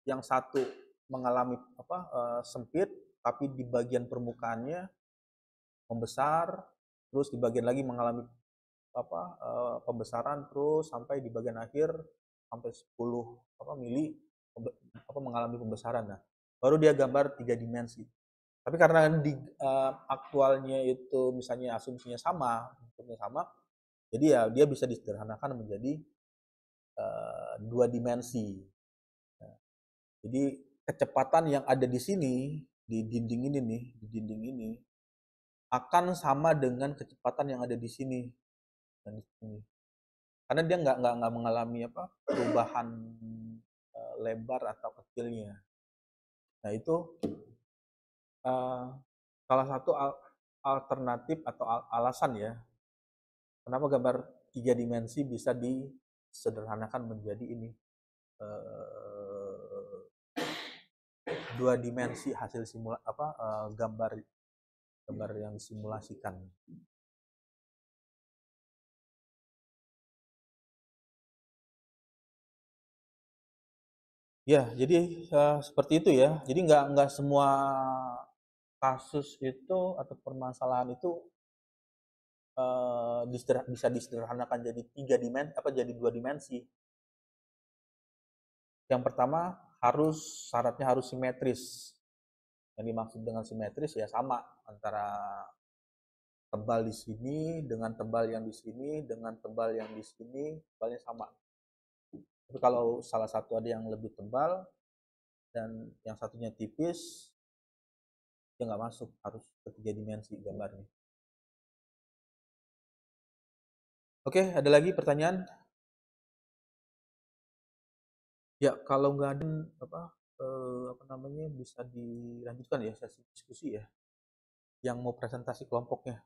yang satu mengalami apa sempit, tapi di bagian permukaannya membesar, terus di bagian lagi mengalami apa pembesaran, terus sampai di bagian akhir sampai 10 apa mili apa mengalami pembesaran. Nah, baru dia gambar tiga dimensi. Tapi karena di aktualnya itu misalnya asumsinya sama, bentuknya sama, jadi ya dia bisa disederhanakan menjadi dua dimensi. Nah, jadi kecepatan yang ada di sini di dinding ini nih, di dinding ini akan sama dengan kecepatan yang ada di sini dan di sini. Karena dia nggak mengalami apa perubahan lebar atau kecilnya. Nah itu salah satu alternatif atau alasan ya kenapa gambar tiga dimensi bisa disederhanakan menjadi ini dua dimensi hasil simulasi apa gambar gambar yang disimulasikan. Ya, jadi seperti itu ya. Jadi nggak semua kasus itu atau permasalahan itu bisa disederhanakan jadi tiga dimensi apa jadi dua dimensi. Yang pertama syaratnya harus simetris. Yang dimaksud dengan simetris ya sama antara tebal di sini dengan tebal yang di sini dengan tebal yang di sini, tebalnya sama. Tapi kalau salah satu ada yang lebih tebal dan yang satunya tipis, dia nggak masuk, harus ketiga dimensi gambarnya. Oke, ada lagi pertanyaan? Ya, kalau nggak ada apa namanya bisa dilanjutkan ya sesi diskusi ya. Yang mau presentasi kelompoknya.